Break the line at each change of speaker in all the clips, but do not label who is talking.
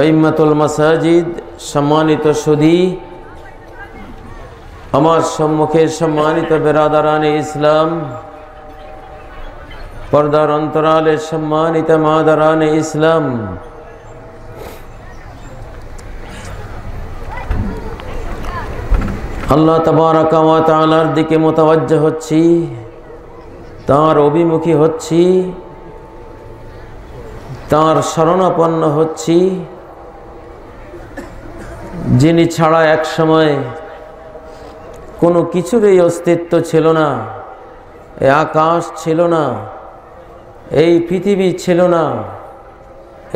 আইম্মাতুল মাসাজিদ, সম্মানিত সুধী, আমার সম্মুখে সম্মানিত বেরাদারানে ইসলাম, পর্দার অন্তরালে সম্মানিত মাদারানে ইসলাম, আল্লাহ তাবারাকা ওয়া তাআলার দিকে মুতাওয়াজ্জহ হচ্ছি, তাঁর অভিমুখী হচ্ছি, তাঁর শরণাপন্ন হচ্ছি, যিনি ছাড়া এক সময় কোনো কিছুরই অস্তিত্ব ছিল না। এই আকাশ ছিল না, এই পৃথিবী ছিল না,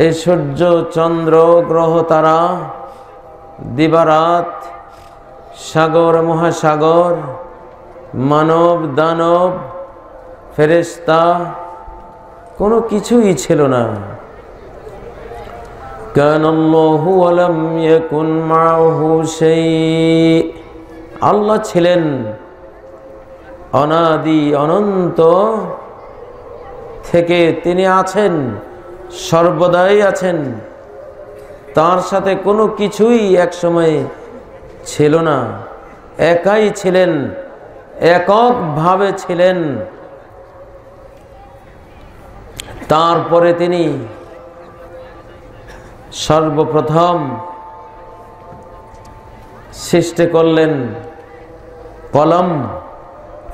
এই সূর্য চন্দ্র গ্রহ তারা দিবারাত, সাগর মহাসাগর, মানব দানব ফেরেশতা, কোনো কিছুই ছিল না। কানাল্লাহু ওয়া লাম ইয়াকুন মাআহু শাই। আল্লাহ ছিলেন অনাদি অনন্ত থেকে, তিনি আছেন, সর্বদাই আছেন। তার সাথে কোনো কিছুই একসময় ছিল না, একাই ছিলেন, এককভাবে ছিলেন। তারপরে তিনি সর্বপ্রথম সৃষ্টি করলেন কলম।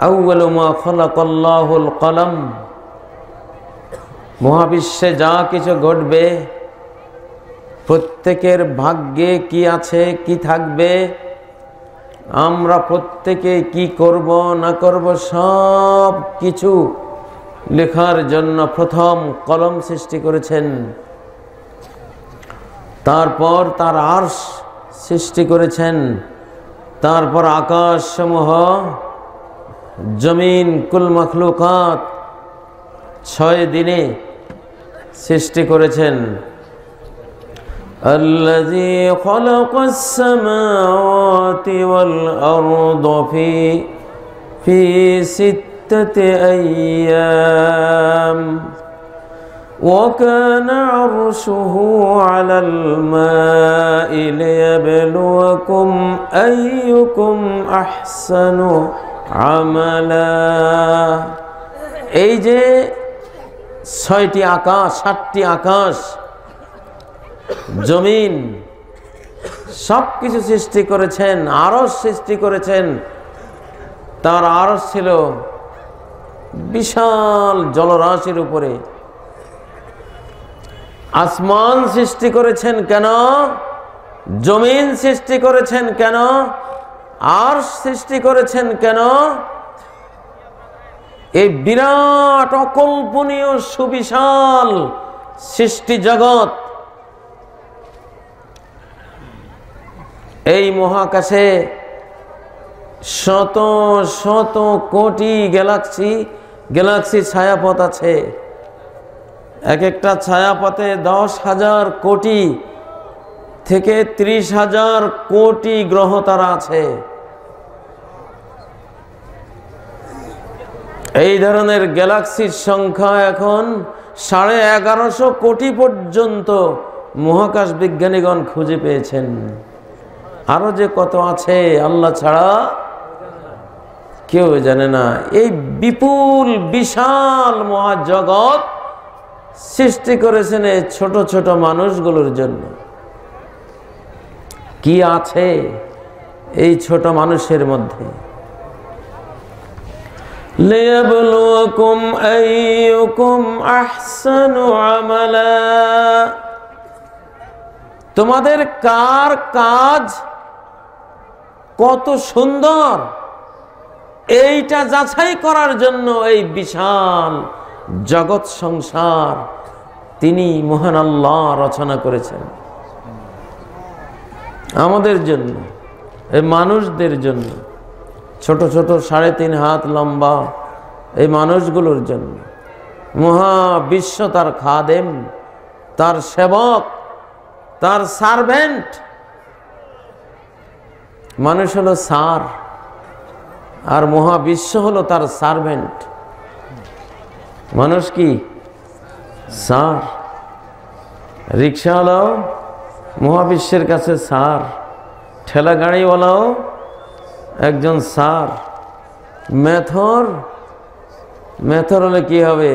আউয়ালু মা খালাকাল্লাহুল কলম। মহাবিশ্বে যা কিছু ঘটবে, প্রত্যেকের ভাগ্যে কি আছে কি থাকবে, আমরা প্রত্যেকে কি করব না করব, সব কিছু লেখার জন্য প্রথম কলম সৃষ্টি করেছেন। তারপর তার আরশ সৃষ্টি করেছেন, তারপর আকাশ সমূহ, জমিন, কুল মখলুকাত 6 দিনে সৃষ্টি করেছেন। আল্লাযী খালাকাস সামাওয়াতি ওয়াল আরদা ফি সিত্তাতি আইয়াম وكان عرشه على الماء ليبلوكم أيكم أحسن عملا। এই যে 6টি আকাশ, 7টি আকাশ, জমিন, সব কিছু সৃষ্টি করেছেন, আরশ সৃষ্টি করেছেন। তার আরশ ছিল বিশাল জলরাশির উপরে। আসমান সৃষ্টি করেছেন কেন? জমিন সৃষ্টি করেছেন কেন? আরশ সৃষ্টি করেছেন কেন? এই বিরাট অকল্পনীয় সুবিশাল সৃষ্টি জগৎ, এই মহাকাশে শত শত কোটি গ্যালাক্সি ছায়াপথ আছে। এক একটা ছায়াপথে 10,000 কোটি থেকে 30,000 কোটি গ্রহ তারা আছে। এই ধরনের গ্যালাক্সির সংখ্যা এখন 1150 কোটি পর্যন্ত মহাকাশ বিজ্ঞানীগণ খুঁজে পেয়েছেন। আরো যে কত আছে আল্লাহ ছাড়া কেউ জানে না। এই বিপুল বিশাল মহাজগৎ সৃষ্টি করেছেন এই ছোট ছোট মানুষগুলোর জন্য। কি আছে এই ছোট মানুষের মধ্যে? লিয়াবলুয়াকুম আইয়ুকুম আহসানু আমালা। তোমাদের কার কাজ কত সুন্দর, এইটা যাচাই করার জন্য এই বিশাল জগৎ সংসার তিনি মহান আল্লাহ রচনা করেছেন আমাদের জন্য, এই মানুষদের জন্য। ছোট ছোট 3.5 হাত লম্বা এই মানুষগুলোর জন্য। মহাবিশ্ব তার খাদেম, তার সেবক, তার সার্ভেন্ট। মানুষ হলো সার, আর মহাবিশ্ব হলো তার সার্ভেন্ট। মানুষ কি? সার। রিক্সাওয়ালাও মহাবিশ্বের কাছে স্যার, ঠেলা গাড়িওয়ালাও একজন স্যার। মেথর হলে কি হবে?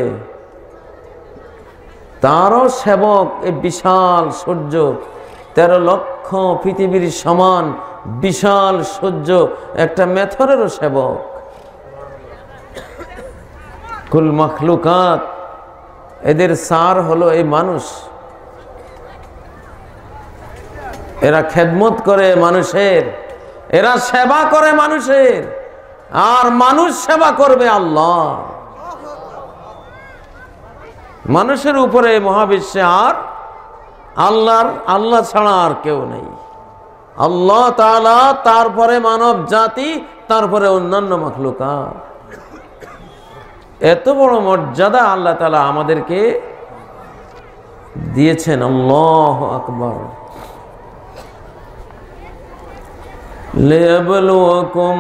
তারও সেবক। এই বিশাল সূর্য, 13 লক্ষ পৃথিবীর সমান বিশাল সূর্য একটা মেথরেরও সেবক। কুল মখলুকাত, এদের সার হলো এই মানুষ। এরা খেদমত করে মানুষের, এরা সেবা করে মানুষের, আর মানুষ সেবা করবে আল্লাহ। মানুষের উপরে মহাবিশ্বে আর আল্লাহ ছাড়া আর কেউ নেই। আল্লাহ তাআলা, তারপরে মানব জাতি, তারপরে অন্যান্য মাখলুকাত। এত বড় মর্যাদা আল্লাহ তাআলা আমাদেরকে দিয়েছেন। আল্লাহু আকবার। লিয়াবলুয়াকুম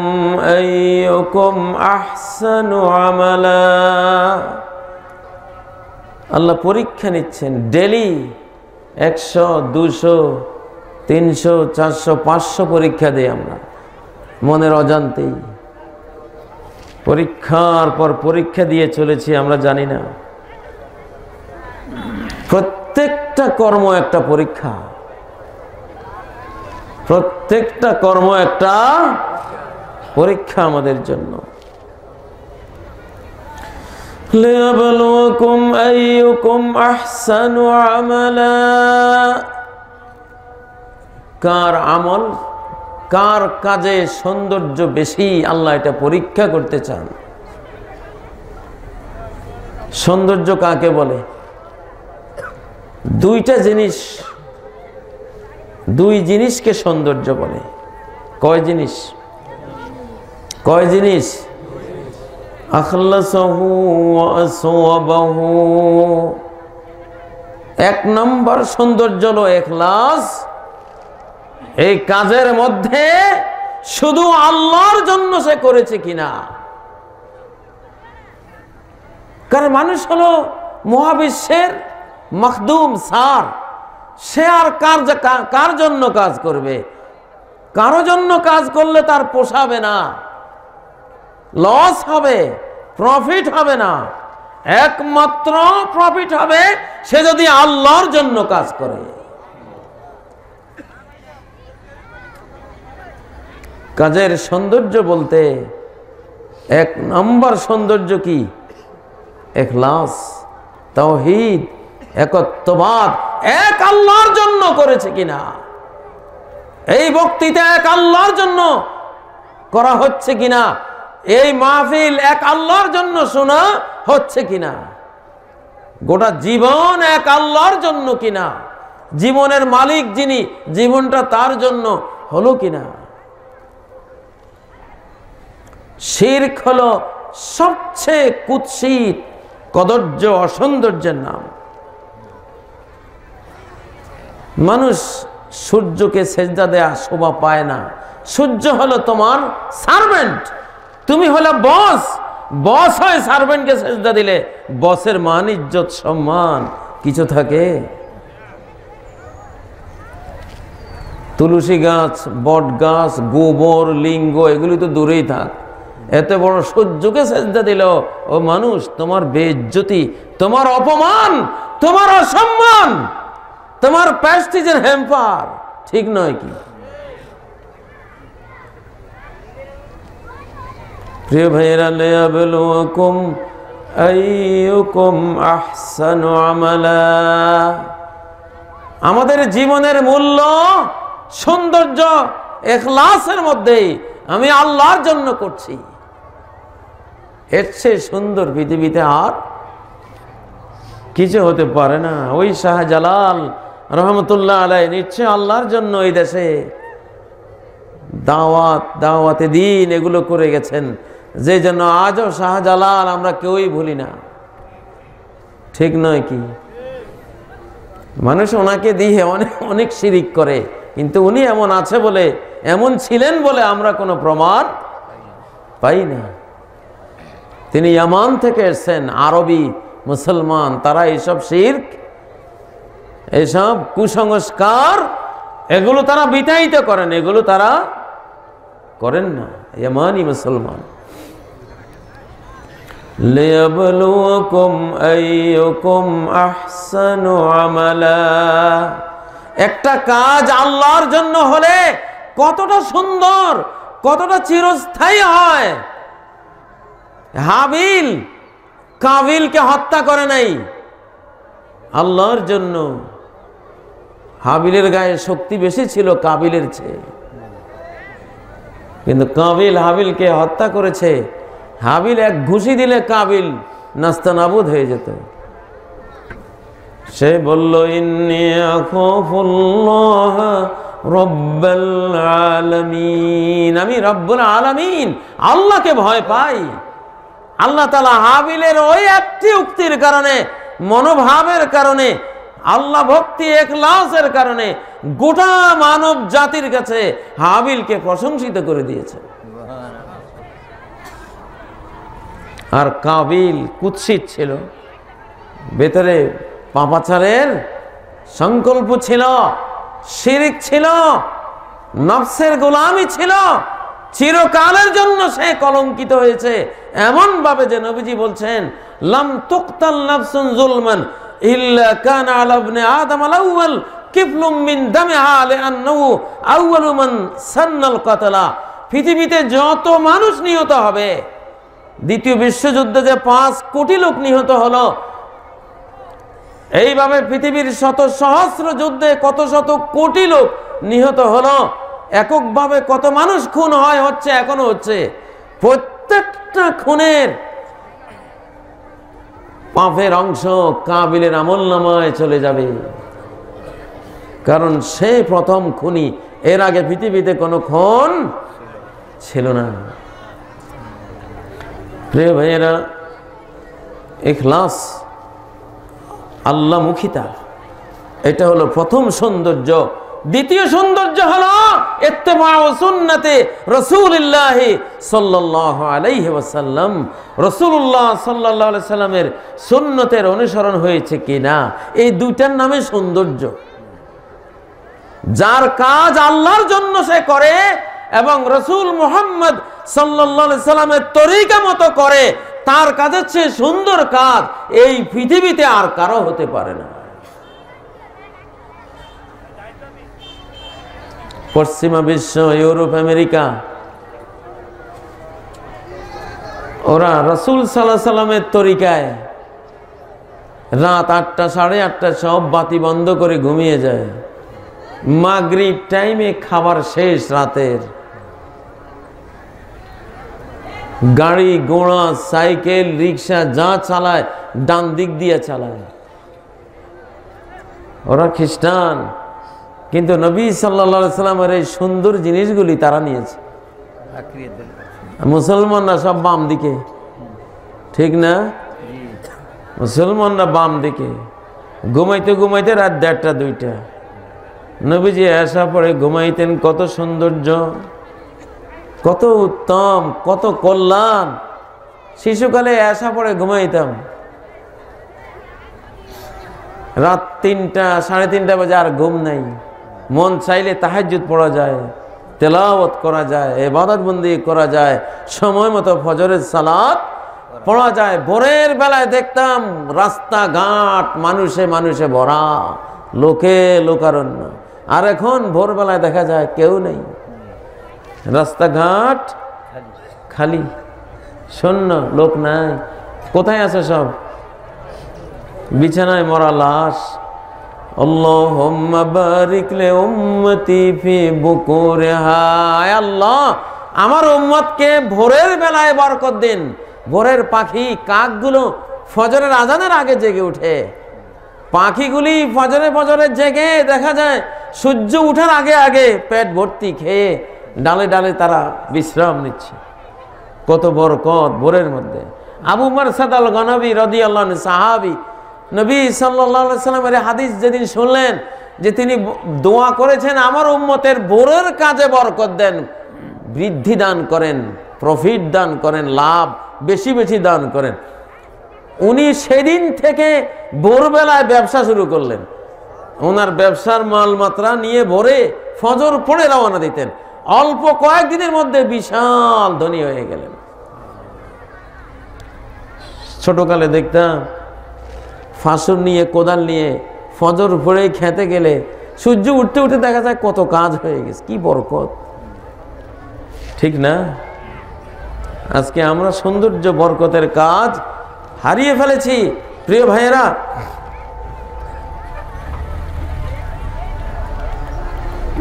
আইয়ুকুম আহসানু আমালা। আল্লাহ পরীক্ষা নিচ্ছেন ডেলি। 100, 200, 300, 400, 500 পরীক্ষা দেই আমরা মনের অজান্তেই। পরীক্ষার পর পরীক্ষা দিয়ে চলেছি, আমরা জানি না। প্রত্যেকটা কর্ম একটা পরীক্ষা, প্রত্যেকটা কর্ম একটা পরীক্ষা আমাদের জন্য। লিয়াবলুয়াকুম আইয়ুকুম আহসানু আমালা। কার আমল, কার কাজে সৌন্দর্য বেশি, আল্লাহ এটা পরীক্ষা করতে চান। সৌন্দর্য কাকে বলে? দুইটা জিনিস, দুই জিনিসকে সৌন্দর্য বলে। কয় জিনিস? কয় জিনিস? আখলাসাহু ওয়া আসওয়াবাহু। 1 নম্বর সৌন্দর্য হলো ইখলাস। এই কাজের মধ্যে শুধু আল্লাহর জন্য সে করেছে কিনা। কারণ মানুষ হলো মহাবিশ্বের মখদুম, সার। সে আর কার জন্য কাজ করবে? কারো জন্য কাজ করলে তার পোষাবে না, লস হবে, প্রফিট হবে না। একমাত্র প্রফিট হবে সে যদি আল্লাহর জন্য কাজ করে। কাজের সৌন্দর্য বলতে 1 নম্বর সৌন্দর্য কি? ইখলাস, তাওহীদ, একত্ববাদ। এক আল্লাহর জন্য করেছে কিনা। এই বক্তৃতা এক আল্লাহর জন্য করা হচ্ছে কিনা। এই মাহফিল এক আল্লাহর জন্য শোনা হচ্ছে কিনা। গোটা জীবন এক আল্লাহর জন্য কিনা। জীবনের মালিক যিনি, জীবনটা তার জন্য হলো কিনা। শিরক হলো সবচেয়ে কুৎসিত, কদর্য, অসৌন্দর্যের নাম। মানুষ সূর্যকে সেজদা দেয়া শোভা পায় না। সূর্য হলো তোমার সার্ভেন্ট, তুমি হলো বস। বস হয় সার্ভেন্টকে সেজদা দিলে বসের মান, ইজ্জত, সম্মান কিছু থাকে? তুলসী গাছ, বট গাছ, গোবর, লিঙ্গ এগুলি তো দূরেই থাক। এত বড় সূর্যকে সেজদা দিল, ও মানুষ, তোমার বেইজ্জতি, তোমার অপমান, তোমার অসম্মান, তোমার প্রেস্টিজের হ্যাম্পার, ঠিক নয় কি? প্রিয় ভাইয়েরা, লিয়াবলুয়াকুম আইয়ুকুম আহসানু আমালা। আমাদের জীবনের মূল্য, সৌন্দর্য ইখলাসের মধ্যেই। আমি আল্লাহর জন্য করছি। এর চেয়ে সুন্দর পৃথিবীতে আর কিছু হতে পারে না। ওই শাহজালাল রহমতুল্লাহ আলাইহি নিশ্চয় আল্লাহর জন্য এই দেশে দাওয়াতে দিন এগুলো করে গেছেন, যে জন্য আজও শাহজালাল আমরা কেউই ভুলি না, ঠিক নয় কি? মানুষ ওনাকে দিয়ে অনেক শিরিক করে, কিন্তু উনি এমন আছে বলে, এমন ছিলেন বলে আমরা কোনো প্রমাণ পাই না। তিনি ইয়ামান থেকে এসেছেন, আরবি মুসলমান, তারা এইসব শিরক, এইসব কুসংস্কার এগুলো তারা বিতাড়িত করেন, এগুলো তারা করেন না। ইয়ামানি মুসলমান। লিয়াবলুয়াকুম আইয়ুকুম আহসানু আমালা। একটা কাজ আল্লাহর জন্য হলে কতটা সুন্দর, কতটা চিরস্থায়ী হয়। হাবিল কাবিলকে হত্যা করে নাই আল্লাহর জন্য। হাবিলের গায়ে শক্তি বেশি ছিল কাবিলের চেয়ে, কিন্তু কাবিল হাবিলকে হত্যা করেছে। হাবিল এক ঘুষি দিলে কাবিল নাস্তানাবুদ হয়ে যেত। সে বলল, ইন্নী আখাফুল্লাহ রব্বাল আলামিন, আমি রব্বুল আলামিন আল্লাহকে ভয় পাই। আল্লাহ তাআলা হাবিলের ওই একটি উক্তির কারণে, মনোভাবের কারণে, আল্লাহ ভক্তি ইখলাসের কারণে গোটা মানব জাতির কাছে হাবিলকে প্রশংসিত করে দিয়েছে। আর কাবিল কুৎসিত ছিল, ভেতরে পাপাচারের সংকল্প ছিল, শিরক ছিল, নফসের গোলামি ছিল। চিরকালের জন্য সে কলঙ্কিত হয়েছে এমন ভাবে যে নবীজি বলছেন, লাম তুকতাল নাফসুন যুলমান ইল্লা কানা আলা ইবনে আদম আল আউয়াল কিফলুম মিন দামিহা লিআন্নাহু আউয়ালু মান সান্নাল কতলা। পৃথিবীতে যত মানুষ নিহত হবে, দ্বিতীয় বিশ্বযুদ্ধে যে 5 কোটি লোক নিহত হলো, এইভাবে পৃথিবীর শত সহস্র যুদ্ধে কত শত কোটি লোক নিহত হলো, এককভাবে কত মানুষ খুন হয়, হচ্ছে, এখনো হচ্ছে। প্রত্যেকটা খুনের পাপের অংশ কাবিলের আমলনামায় চলে যাবে, কারণ সে প্রথম খুনি। এর আগে পৃথিবীতে কোনো খুন ছিল না। প্রিয় ভাইয়েরা, ইখলাস, আল্লাহমুখিতা, এটা হলো প্রথম সৌন্দর্য। দ্বিতীয় সৌন্দর্য হলো ইত্তেবাউ সুন্নতে রাসূলুল্লাহ সাল্লাল্লাহু আলাইহি ওয়াসাল্লাম। রাসূলুল্লাহ সাল্লাল্লাহু আলাইহি সাল্লামের সুন্নতের অনুসরণ হয়েছে কিনা, এই দুইটার নামে সৌন্দর্য। যার কাজ আল্লাহর জন্য সে করে এবং রাসূল মুহাম্মদ সাল্লাল্লাহু আলাইহি সাল্লামের তরিকা মতো করে, তার কাজের চেয়ে সুন্দর কাজ এই পৃথিবীতে আর কারো হতে পারে না। পশ্চিমা বিশ্ব, ইউরোপ, আমেরিকা, ওরা রাসূল সাল্লাল্লাহু আলাইহি সাল্লামের তরিকায় রাত 8টা, 8:30 সব বাতি বন্ধ করে ঘুমিয়ে যায়। মাগরিব টাইমে খাবার শেষ রাতের, গাড়ি ঘোড়া সাইকেল রিক্সা যা চালায় ডান দিক দিয়ে চালায়। ওরা খ্রিস্টান, কিন্তু নবী সাল্লাল্লাহু আলাইহি সাল্লামের এই সুন্দর জিনিসগুলি তারা নিয়েছে। মুসলমানরা সব বাম দিকে, ঠিক না? মুসলমানরা বাম দিকে, ঘুমাইতে ঘুমাইতে রাত 1:30, 2টা। নবীজি এসা পরে ঘুমাইতেন, কত সৌন্দর্য, কত উত্তম, কত কল্যাণ। শিশুকালে এসা পরে ঘুমাইতাম, রাত 3টা, 3:30 বাজে আর ঘুম নাই। মন চাইলে তাহাজ্জুদ পড়া যায়, তেলাওয়াত করা যায়, ইবাদত বন্দেগী করা যায়, সময় মতো ফজরের সালাত পড়া যায়। ভোরের বেলায় দেখতাম রাস্তাঘাট মানুষে মানুষে ভরা, লোকে লোকারণ্য। আর এখন ভোরবেলায় দেখা যায় কেউ নেই, রাস্তাঘাট খালি, শূন্য, লোক নাই। কোথায় আছে সব? বিছানায় মরা লাশ। আল্লাহুম্মা বারিক লি উম্মতি ফি বুকুরিহা। আল্লাহ, আমার উম্মতকে ভোরের বেলায় বরকত দিন। ভোরের পাখি কাকগুলো ফজরের আজানের আগে জেগে ওঠে। পাখিগুলি ফজরে জেগে দেখা যায় সূর্য ওঠার আগে আগে পেট ভর্তি খেয়ে ডালে ডালে তারা বিশ্রাম নিচ্ছে। কত বরকত ভোরের মধ্যে। আবু মারসাদ আল গনবী রাদিয়াল্লাহু আনহু সাহাবী, নবী সাল্লাল্লাহু আলাইহি সাল্লামের হাদিস যেদিন শুনলেন যে তিনি দোয়া করেছেন আমার উম্মতের ভোরের কাজে বরকত দেন, বৃদ্ধি দান করেন, প্রফিট দান করেন, লাভ বেশি বেশি দান করেন, উনি সেদিন থেকে ভোরবেলায় ব্যবসা শুরু করলেন। ওনার ব্যবসার মালমাত্রা নিয়ে ভরে ফজর পড়ে রওনা দিতেন। অল্প কয়েকদিনের মধ্যে বিশাল ধনী হয়ে গেলেন। ছোটকালে দেখতাম ফাসুর নিয়ে কোদাল নিয়ে ফজর পড়ে খেতে গেলে সূর্য উঠতে উঠতে দেখা যায় কত কাজ হয়ে গেছে, কি বরকত, ঠিক না? আজকে আমরা সৌন্দর্য বরকতের কাজ হারিয়ে ফেলেছি। প্রিয় ভাইয়েরা,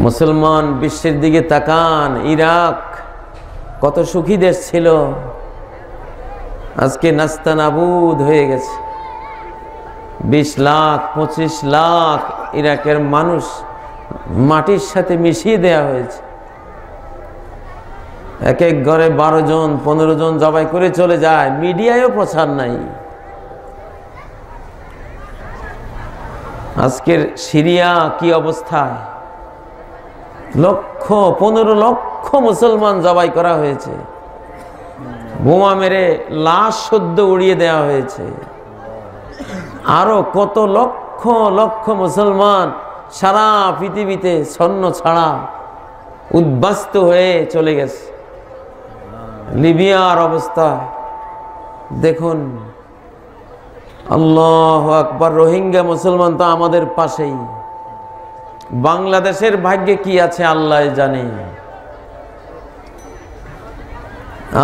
মুসলমান বিশ্বের দিকে তাকান। ইরাক কত সুখী দেশ ছিল, আজকে নাস্তানাবুদ হয়ে গেছে। 20 লাখ 25 লাখ ইরাকের মানুষ মাটির সাথে মিশিয়ে দেয়া হয়েছে। এক এক ঘরে 12 জন 15 জন জবাই করে চলে যায়, মিডিয়ায়ও প্রচার নাই। আজকের সিরিয়া কি অবস্থায়, 15 লক্ষ মুসলমান জবাই করা হয়েছে, বোমা মেরে লাশ সদ্য উড়িয়ে দেওয়া হয়েছে। আরো কত লক্ষ লক্ষ মুসলমান সারা পৃথিবীতে ছন্ন ছাড়া উদ্বাস্ত হয়ে চলে গেছে। লিবিয়ার অবস্থা দেখুন, আল্লাহু আকবার। রোহিঙ্গা মুসলমান তো আমাদের পাশেই। বাংলাদেশের ভাগ্যে কি আছে আল্লাহ জানে।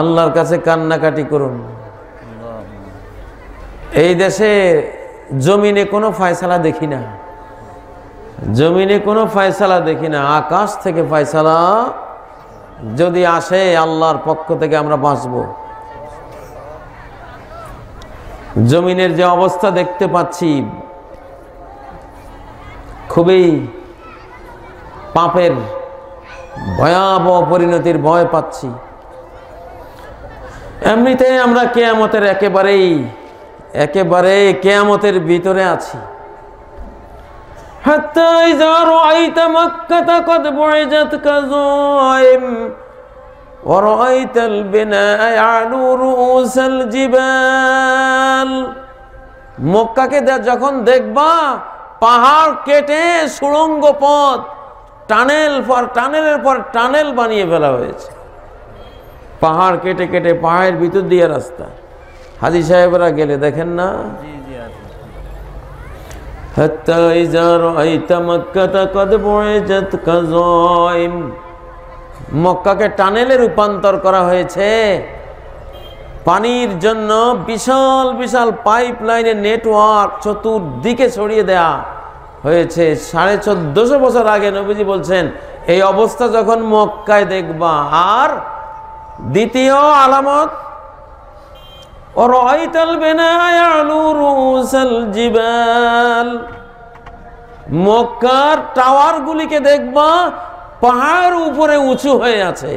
আল্লাহর কাছে কান্নাকাটি করুন। এই দেশে জমিনে কোনো ফয়সালা দেখি না, জমিনে কোনো ফয়সালা দেখি না। আকাশ থেকে ফয়সালা যদি আসে আল্লাহর পক্ষ থেকে আমরা বাঁচব। জমিনের যে অবস্থা দেখতে পাচ্ছি, খুবই পাপের ভয়াবহ পরিণতির ভয় পাচ্ছি। এমনিতে আমরা কিয়ামতের একেবারে কিয়ামতের ভিতরে আছি। হাত্তা ইযা রাআইতা মাক্কাতা ক্বাদ বুইজাত কাযাইম ওয়া রাআইতাল বিনাআ ইয়ালু রুউসাল জিবাল। মক্কাকে যখন দেখবা, পাহাড় কেটে সুড়ঙ্গ পথ, টানেলের পর টানেল বানিয়ে ফেলা হয়েছে। পাহাড় কেটে কেটে পাহাড়ের ভিতর দিয়ে রাস্তা। হাজী সাহেবরা গেলে দেখেন না, হাত্তা ইযা রাআইতা মাক্কাতা ক্বাদ বুইজাত কাযাইম। মক্কাকে টানেলে রূপান্তর করা হয়েছে। পানির জন্য বিশাল বিশাল পাইপ লাইনের নেটওয়ার্ক চতুর্দিকে ছড়িয়ে দেয়া হয়েছে। 1450 বছর আগে নবীজি বলছেন, এই অবস্থা যখন মক্কায় দেখবা। আর দ্বিতীয় আলামত, ওরাইতাল বিনাআ ইয়ালু রুউসাল জিবাল। মক্কার টাওয়ারগুলিকে দেখবা, পাহাড় উপরে উঁচু হয়ে আছে,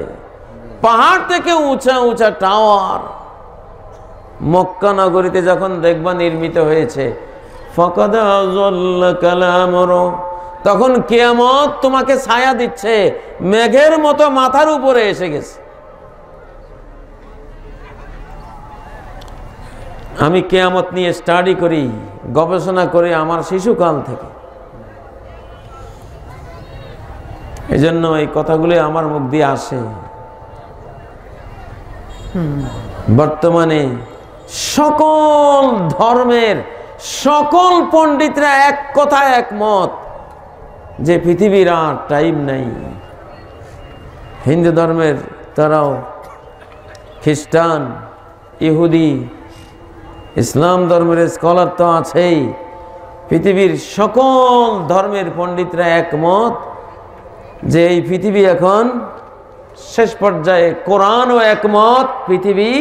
পাহাড় থেকে উঁচা উঁচা টাওয়ার। মক্কা নগরীতে যখন দেখবা নির্মিত হয়েছে, ফাকাদ আযাল্লা কালামুহু, তখন কিয়ামত তোমাকে ছায়া দিচ্ছে, মেঘের মতো মাথার উপরে এসে গেছে। আমি কিয়ামত নিয়ে স্টাডি করি, গবেষণা করি আমার শিশুকাল থেকে। এই জন্য এই কথাগুলি আমার মুখ দিয়ে আসে। বর্তমানে সকল ধর্মের সকল পণ্ডিতরা এক কথায় একমত যে পৃথিবীর আর টাইম নাই। হিন্দু ধর্মের তারাও, খ্রিস্টান, ইহুদি, ইসলাম ধর্মের স্কলার তো আছেই। পৃথিবীর সকল ধর্মের পণ্ডিতরা একমত যে এই পৃথিবী এখন শেষ পর্যায়ে। কোরআনও একমত, পৃথিবী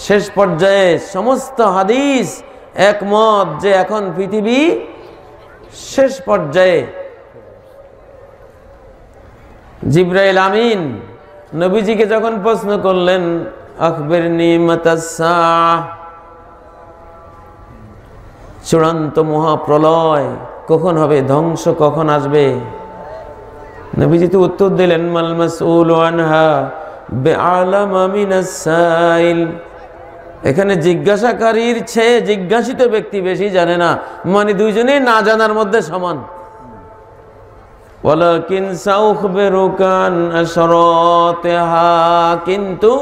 শেষ পর্যায়ে। সমস্ত হাদিস একমত যে এখন পৃথিবী শেষ পর্যায়ে। জিবরাইল আমিন নবীজিকে যখন প্রশ্ন করলেন, আখবিরনি মাতাস সাআহ, চূড়ান্ত মহাপ্রলয় কখন হবে, ধ্বংস কখন আসবে, নবীজি তো উত্তর দিলেন, মাল মাসউলু আনহা বিআলামা মিনাস সাইল। এখানে জিজ্ঞাসাকারীর চেয়ে জিজ্ঞাসিত ব্যক্তি বেশি জানে না, মানে দুইজনেই না জানার মধ্যে সমান। ওয়ালাকিন সাউখবিরুকা আন আশরাতিহা, কিন্তু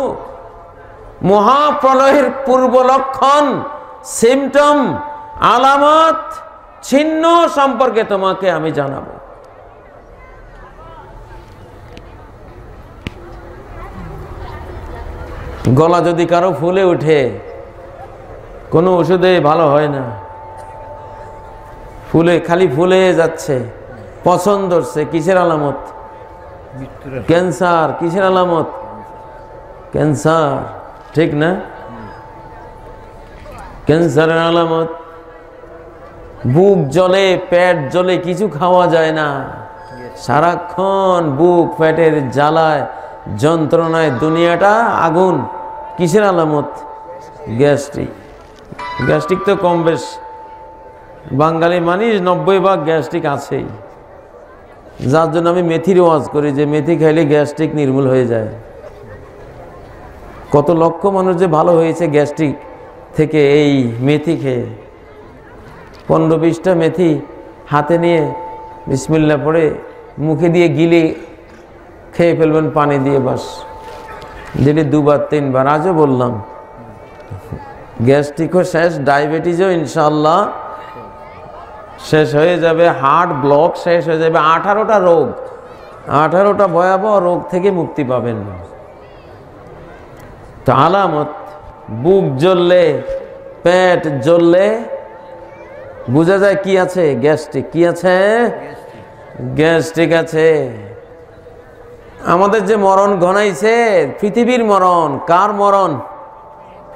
মহাপ্রলয়ের পূর্ব লক্ষণ, সিমটম, আলামত, চিহ্ন সম্পর্কে তোমাকে আমি জানাবো। গলা যদি কারো ফুলে উঠে, কোনো ওষুধে ভালো হয় না, ফুলে খালি ফুলে যাচ্ছে, পছন্দ হচ্ছে, কিসের আলামত? ক্যান্সার। কিসের আলামত? ক্যান্সার, ঠিক না? ক্যান্সারের আলামত। বুক জ্বলে, পেট জ্বলে, কিছু খাওয়া যায় না, সারাক্ষণ বুক পেটের জ্বালায় যন্ত্রণায় দুনিয়াটা আগুন। কিসের আলামত? গ্যাস্ট্রিক। গ্যাস্ট্রিক তো কম বেশ বাঙালি মানুষ 90% গ্যাস্ট্রিক আছেই, যার জন্য আমি মেথির ওয়াজ করি যে মেথি খাইলে গ্যাস্ট্রিক নির্মূল হয়ে যায়। কত লক্ষ মানুষ যে ভালো হয়েছে গ্যাস্ট্রিক থেকে এই মেথি খেয়ে। 15-20টা মেথি হাতে নিয়ে বিসমিল্লাহ পড়ে মুখে দিয়ে গিলে খেয়ে ফেলবেন পানি দিয়ে, বাস দিলে 2-3 বার। আজও বললাম গ্যাস্ট্রিকও শেষ, ডায়াবেটিসও ইনশাল্লাহ শেষ হয়ে যাবে, হার্ট ব্লক শেষ হয়ে যাবে, 18টা রোগ, 18টা ভয়াবহ রোগ থেকে মুক্তি পাবেন। তো আলামত, বুক জ্বললে, পেট জ্বললে বোঝা যায় কি আছে? গ্যাস্ট্রিক। কি আছে? গ্যাস্ট্রিক আছে। আমাদের যে মরণ ঘনাইছে, পৃথিবীর মরণ। কার মরণ?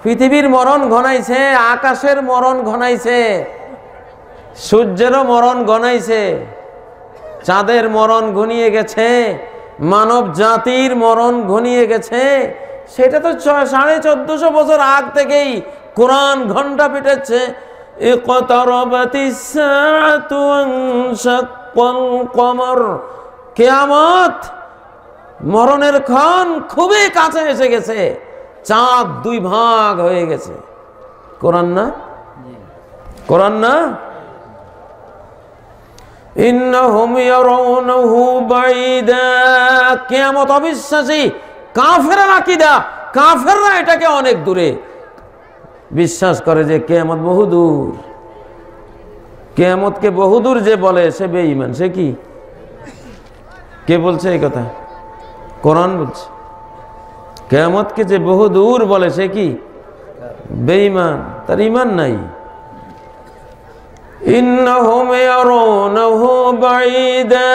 পৃথিবীর মরণ ঘনাইছে, আকাশের মরণ ঘনাইছে, সূর্যেরও মরণ ঘনাইছে, চাঁদের মরণ ঘনিয়ে গেছে, মানব জাতির মরণ ঘনিয়ে গেছে। সেটা তো 1450 বছর আগ থেকেই কোরআন ঘন্টা পিটাচ্ছে। ইকতারাবাতিস সাআতু ওয়ানশাক্কাল কমর, কিয়ামত, মরণের ক্ষণ খুবই কাছে এসে গেছে, চাঁদ 2 ভাগ হয়ে গেছে। কোরআন না? কোরআন না? ইন্নাহুম ইয়ারাউনাহু বাঈদা, কিয়ামত অবিশ্বাসী কাফেরের আকীদা। কাফেররা এটাকে অনেক দূরে বিশ্বাস করে যে কিয়ামত বহুদূর। কিয়ামতকে বহুদূর যে বলে সে বেঈমান। সে কি? কে বলছে এই কথা? কোরআন বলছে। কিয়ামতকে যে বহুদূর বলে সে কি? বেঈমান, তার ঈমান নাই। ইন্নাহুম ইয়ারাউনাহু বাঈদা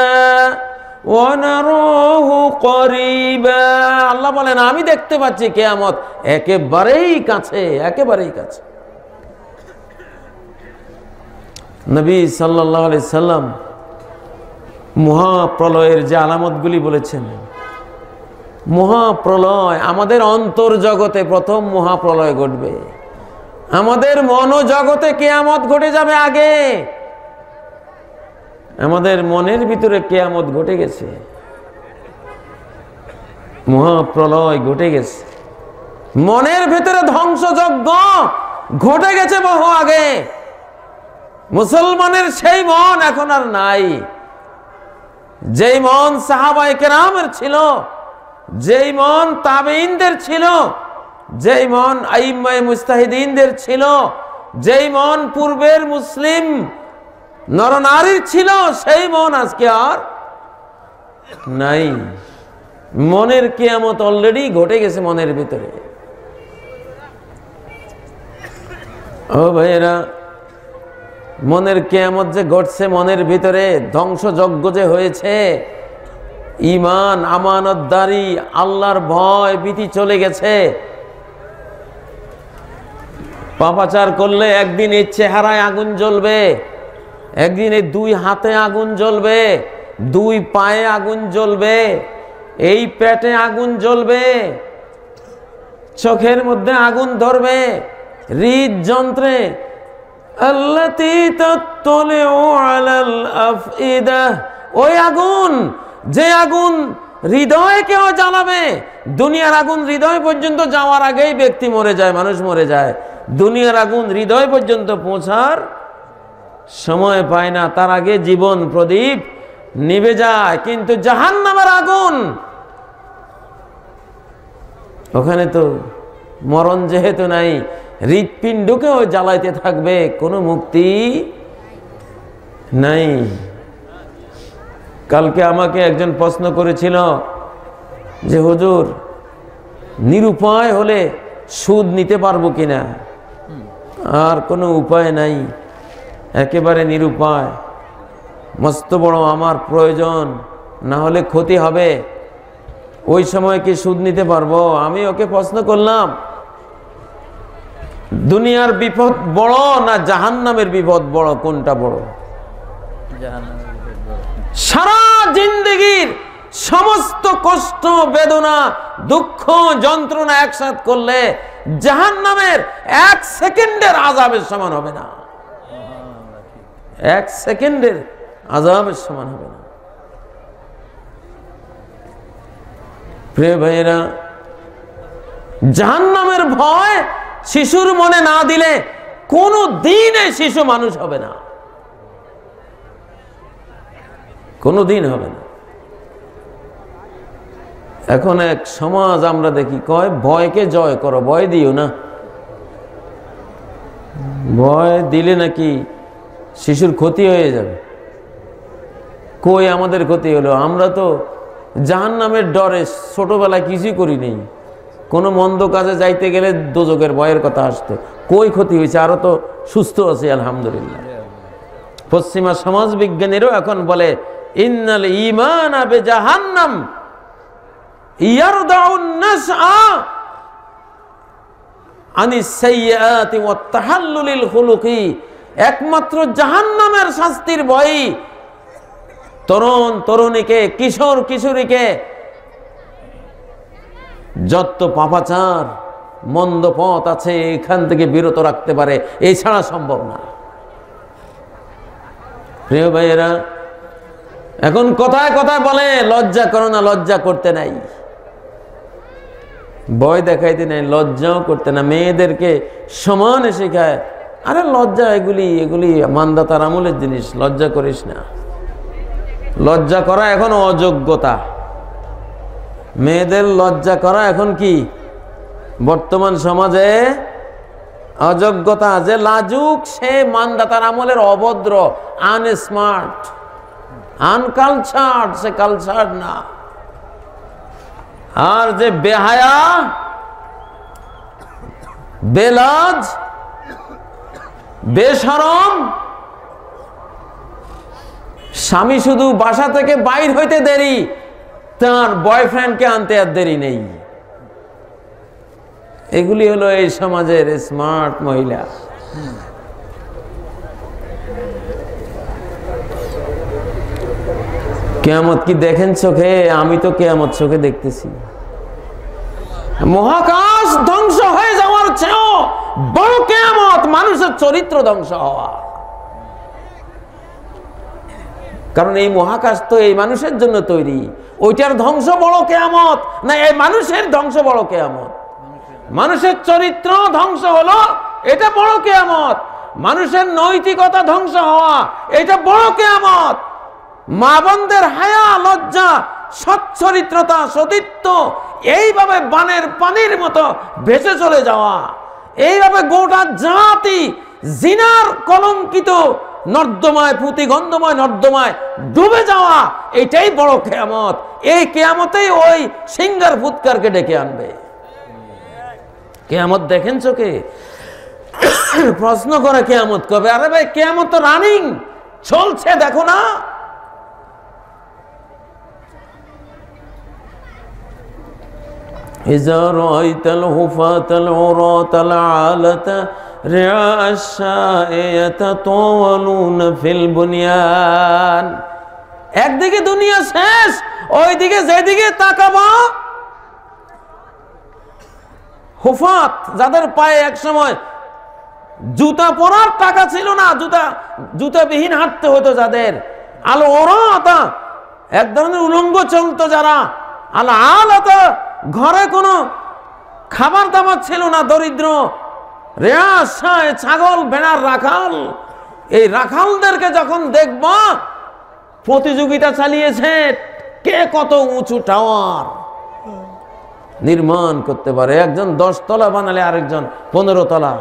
ওয়া নারাহু করিবা, আল্লাহ বলেন আমি দেখতে পাচ্ছি কিয়ামত একেবারেই কাছে, একেবারেই কাছে। নবী সাল্লাল্লাহু আলাইহি সাল্লাম মহাপ্রলয়ের যে আলামতগুলি বলেছেন, মহাপ্রলয়, আমাদের অন্তর জগতে প্রথম মহাপ্রলয় ঘটবে, আমাদের মনোজগতে কিয়ামত ঘটে যাবে আগে। আমাদের মনের ভিতরে কিয়ামত ঘটে গেছে, মহাপ্রলয় ঘটে গেছে, মনের ভিতরে ধ্বংসযজ্ঞ ঘটে গেছে বহু আগে। মুসলমানের সেই মন এখন আর নাই, যেই মন সাহাবায়ে কেরামের ছিল, যেই মন তাবেঈনদের ছিল, যেই মন আইম্মায়ে মুজতাহিদিনদের ছিল, যেই মন পূর্বের মুসলিম নরনারীর ছিল, সেই মন আজকে আর নাই। মনের কিয়ামত অলরেডি ঘটে গেছে মনের ভিতরে। ও ভাইয়েরা, মনের কিয়ামত যে ঘটছে মনের ভিতরে, ধ্বংসযজ্ঞ যে হয়েছে, ঈমান, আমানতদারি, আল্লাহর ভয় ভীতি চলে গেছে। পাপাচার করলে একদিন এই চেহারায় আগুন জ্বলবে, একদিন এই 2 হাতে আগুন জ্বলবে, 2 পায়ে আগুন জ্বলবে, এই পেটে আগুন জ্বলবে, চোখের মধ্যে আগুন ধরবে, হৃদযন্ত্রে। আল্লাতী তাত্তালিউ আলাল আফইদা, ওই আগুন, যে আগুন হৃদয়কেও জ্বালাবে। দুনিয়ার আগুন হৃদয় পর্যন্ত যাওয়ার আগেই ব্যক্তি মরে যায়, মানুষ মরে যায়। দুনিয়ার আগুন হৃদয় পর্যন্ত পৌঁছার সময় পায় না, তার আগে জীবন প্রদীপ নিভে যায়, কিন্তু জাহান্নামের আগুন ওখানে তো মরণ যেহেতু নাই, হৃৎপিণ্ডকেও জ্বালাইতে থাকবে, কোনো মুক্তি নাই। কালকে আমাকে একজন প্রশ্ন করেছিল যে হুজুর, নিরুপায় হলে সুদ নিতে পারবো কিনা? আর কোনো উপায় নাই, একেবারে নিরুপায়, মস্ত বড় আমার প্রয়োজন, না হলে ক্ষতি হবে, ওই সময় কি সুদ নিতে পারবো? আমি ওকে প্রশ্ন করলাম, দুনিয়ার বিপদ বড় না জাহান্নামের বিপদ বড়, কোনটা বড়? সারা জিন্দেগির সমস্ত কষ্ট, বেদনা, দুঃখ, যন্ত্রণা একসাথে করলে জাহান্নামের 1 সেকেন্ডের আযাবের সমান হবে না। 1 সেকেন্ডের আযাবের সমান হবে না। প্রিয় ভাইয়েরা, জাহান্নামের ভয় শিশুর মনে না দিলে কোনো দিনে শিশু মানুষ হবে না, কোনো দিন হবে না। এখন এক সমাজ আমরা দেখি, কয় ভয়কে জয় করো, ভয় দিও না, ভয় দিলে নাকি শিশুর ক্ষতি হয়ে যাবে। কই আমাদের ক্ষতি হলো? আমরা তো জাহান্নামের ডরে ছোটবেলায় কিছুই করি নেই, কোনো মন্দ কাজে যাইতে গেলে দোজখের ভয়ের কথা আসতো। কই ক্ষতি হয়েছে? আরো তো সুস্থ আছে আলহামদুলিল্লাহ। পশ্চিমা সমাজ বিজ্ঞানীরাও এখন বলে, ইন্নাল ঈমানা বিজাহান্নাম ইয়ারদাউন নাসআ আনিস সাইয়্যাতি ওয়াত তাহাল্লুলিল খুলুকি। একমাত্র জাহান্নামের শাস্তির ভয়ই তরুণ তরুণীকে, কিশোর কিশোরীকে যত পাপাচার মন্দ পথ আছে এখান থেকে বিরত রাখতে পারে, এছাড়া সম্ভব না। প্রিয় ভাইয়েরা, এখন কথায় কথায় বলে লজ্জা করো না, লজ্জা করতে নাই, ভয় দেখাইতে নাই, লজ্জাও করতে না। মেয়েদেরকে সমানে শেখায়, আরে লজ্জা এগুলি মানদাতার আমলের জিনিস, লজ্জা করিস না। লজ্জা করা এখন অযোগ্যতা, মেয়েদের লজ্জা করা এখন কি বর্তমান সমাজে অযোগ্যতা। যে লাজুক সে মানদাতার আমলের অভদ্র, আনস্মার্ট, আনকালচার্ড, সে কালচার্ড না। আর যে বেহায়া, বেলাজ, বেশরম, স্বামী শুধু বাসা থেকে বাইর হইতে দেরি, তার বয়ফ্রেন্ডকে আনতে আর দেরি নেই। এগুলি হলো এই সমাজের স্মার্ট মহিলা। কিয়ামত কি দেখেন চোখে? আমি তো কিয়ামত চোখে দেখতেছি। মহাকাশ ধ্বংস হয়ে যাওয়ার চেয়েও বড় কিয়ামত মানুষের চরিত্র ধ্বংস হওয়া। কারণ এই মহাকাশ তো এই মানুষের জন্য তৈরি, ওইটার ধ্বংস বড় কিয়ামত না এই মানুষের ধ্বংস বড় কিয়ামত? মানুষের চরিত্র ধ্বংস হলো, এটা বড় কিয়ামত। মানুষের নৈতিকতা ধ্বংস হওয়া, এটা বড় কিয়ামত। মা বোনদের হায়া, লজ্জা, সচ্চরিত্রতা, সতীত্ব এইভাবে বানের পানির মতো ভেসে চলে যাওয়া, এইভাবে গোটা জাতি জিনার কলঙ্কিত নর্দমায়, পুঁতিগন্ধময় নর্দমায় ডুবে যাওয়া, এটাই বড় কিয়ামত। এই কিয়ামতেই ওই সিঙ্গার ফুৎকারকে ডেকে আনবে। কিয়ামত দেখেন চোখে? প্রশ্ন করে কিয়ামত কবে? আরে ভাই, কিয়ামত তো রানিং চলছে, দেখো না? إذا رأيت الحفاة العراة العالة رعاء الشاء يتطاولون في البنيان। একদিকে দুনিয়া শেষ, ওইদিকে যেদিকে তাকাবা হুফাত, যাদের পায়ে এক সময় জুতা পরার টাকা ছিল না, জুতাবিহীন হাঁটতে হতো যাদের, আল ওরাতা এক ধরনের উলঙ্গ চলতো যারা, আল আলাতা ঘরে কোনো খাবার দাবার ছিল না, দরিদ্র, রেয়াশায় ছাগল ভেড়ার রাখাল, এই রাখালদেরকে যখন দেখবা প্রতিযোগিতা চালিয়েছে কে কত উঁচু টাওয়ার নির্মাণ করতে পারে। একজন 10 তলা বানালে আরেকজন 15 তলা।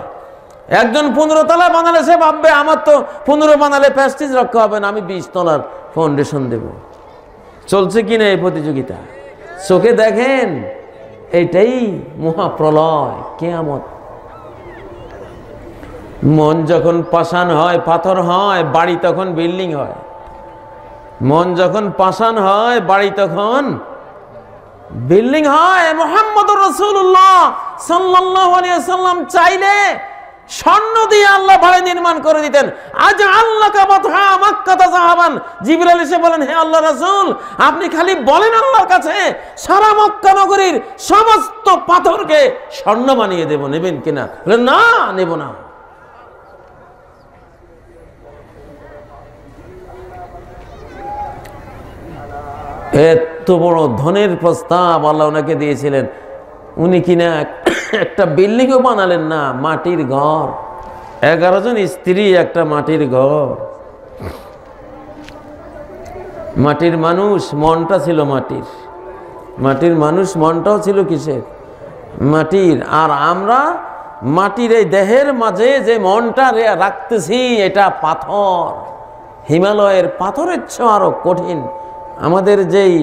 একজন 15 তলা বানালে সে ভাববে আমার তো 15 বানালে প্রেস্টিজ রক্ষা হবে না, আমি 20 তলার ফাউন্ডেশন দেব। চলছে কিনা এই প্রতিযোগিতা? চোখে দেখেন, এইটাই মহাপ্রলয়, কিয়ামত। মন যখন পাষাণ হয়, পাথর হয়, বাড়ি তখন বিল্ডিং হয়। মন যখন পাষাণ হয়, বাড়ি তখন বিল্ডিং হয়। মুহাম্মদুর রাসূলুল্লাহ সাল্লাল্লাহু আলাইহি ওয়াসাল্লাম চাইলে স্বর্ণ দিয়ে আল্লাহ বাড়ি নির্মাণ করে দিতেন। আজ আল্লাহকা বাতহা মাক্কাতা যাহাবান। জিবরাইল এসে বলেন, হে আল্লাহ রাসূল, আপনি খালি বলেন আল্লাহর কাছে সারা মক্কা নগরীর সমস্ত পাথরকে স্বর্ণ বানিয়ে দেব, নেবেন কিনা? বলেন, না, নেব না। এত বড় ধনের প্রস্তাব আল্লাহ ওনাকে দিয়েছিলেন, উনি কিনা একটা বিল্ডিংও বানালেন না, মাটির ঘর। 11 জন স্ত্রী, একটা মাটির ঘর। মাটির মানুষ, মনটা ছিল মাটির। মাটির মানুষ, মনটাও ছিল কিসের? মাটির। আর আমরা মাটির এই দেহের মাঝে যে মনটা রাখতেছি, এটা পাথর, হিমালয়ের পাথরের চেয়ে আরো কঠিন। আমাদের যেই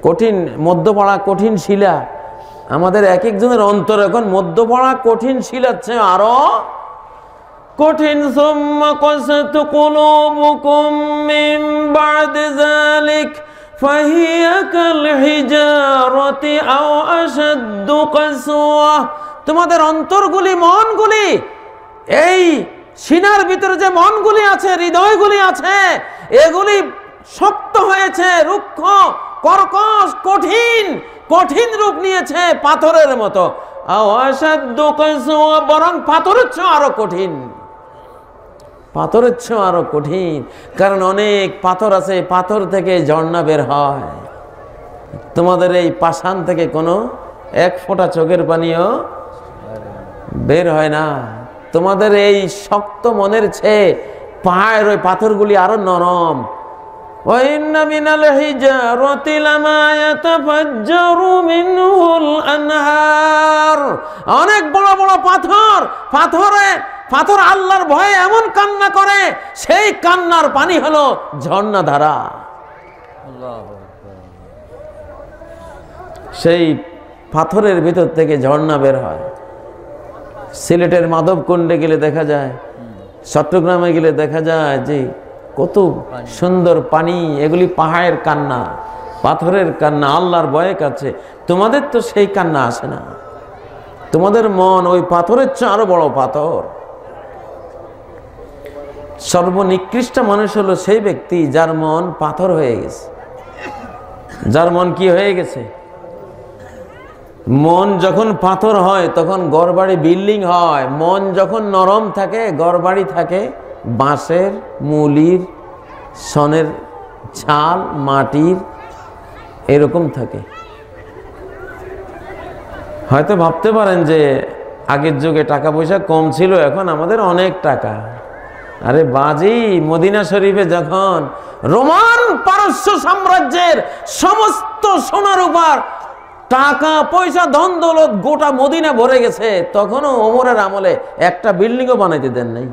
কঠিন মধ্যপাড়া কঠিন শিলা, আমাদের এক একজনের অন্তর এখন মধ্যপাড়া কঠিন শিলার চেয়ে আরো কঠিন। সুম্মা কাসাত কুলুবুকুম মিন বা'দি যালিক ফাহিয়া কাল হিজারাতি আও আশাদ্দু কাসওয়া। তোমাদের অন্তরগুলি, মনগুলি, এই সিনার ভিতরে যে মনগুলি আছে, হৃদয়গুলি আছে, এগুলি শক্ত হয়েছে, রুক্ষ, কর্কশ, কঠিন, কঠিন রূপ নিয়েছে পাথরের মতো। বরং পাথরের চেয়ে আরো কঠিন, পাথরের চেয়ে আরো কঠিন। কারণ অনেক পাথর আছে, পাথর থেকে ঝর্ণা বের হয়। তোমাদের এই পাষাণ থেকে কোনো এক ফোঁটা চোখের পানিও বের হয় না। তোমাদের এই শক্ত মনের চেয়ে পাহাড়ের ওই পাথরগুলি আরো নরম। وَإِنَّ مِنَ الْحِجَارَةِ لَمَا يَتَفَجَّرُ مِنْهُ الْأَنْهَارُ। অনেক বড় বড় পাথর, পাথর আল্লাহর ভয়ে এমন কান্না করে, সেই কান্নার পানি হলো ঝর্ণা ধারা। সেই পাথরের ভিতর থেকে ঝর্ণা বের হয়। সিলেটের মাধবকুণ্ডে গেলে দেখা যায়, চট্টগ্রামে গেলে দেখা যায় যে কত সুন্দর পানি। এগুলি পাহাড়ের কান্না, পাথরের কান্না, আল্লাহর ভয়ে কাছে। তোমাদের তো সেই কান্না আসে না। তোমাদের মন ওই পাথরের চেয়ে আরো বড় পাথর। সর্বনিকৃষ্ট মানুষ হলো সেই ব্যক্তি যার মন পাথর হয়ে গেছে। যার মন কি হয়ে গেছে? মন যখন পাথর হয় তখন ঘরবাড়ি বিল্ডিং হয়। মন যখন নরম থাকে, ঘরবাড়ি থাকে বাঁশের, মুলির, সনের ছাল, মাটির, এরকম থাকে। হয়তো ভাবতে পারেন যে আগের যুগে টাকা পয়সা কম ছিল, এখন আমাদের অনেক টাকা। আরে বাজি, মদিনা শরীফে যখন রোমান পারস্য সাম্রাজ্যের সমস্ত সোনার উপর টাকা পয়সা ধন দৌলত গোটা মদিনা ভরে গেছে, তখনও ওমরের আমলে একটা বিল্ডিংও বানাইতে দেন নাই।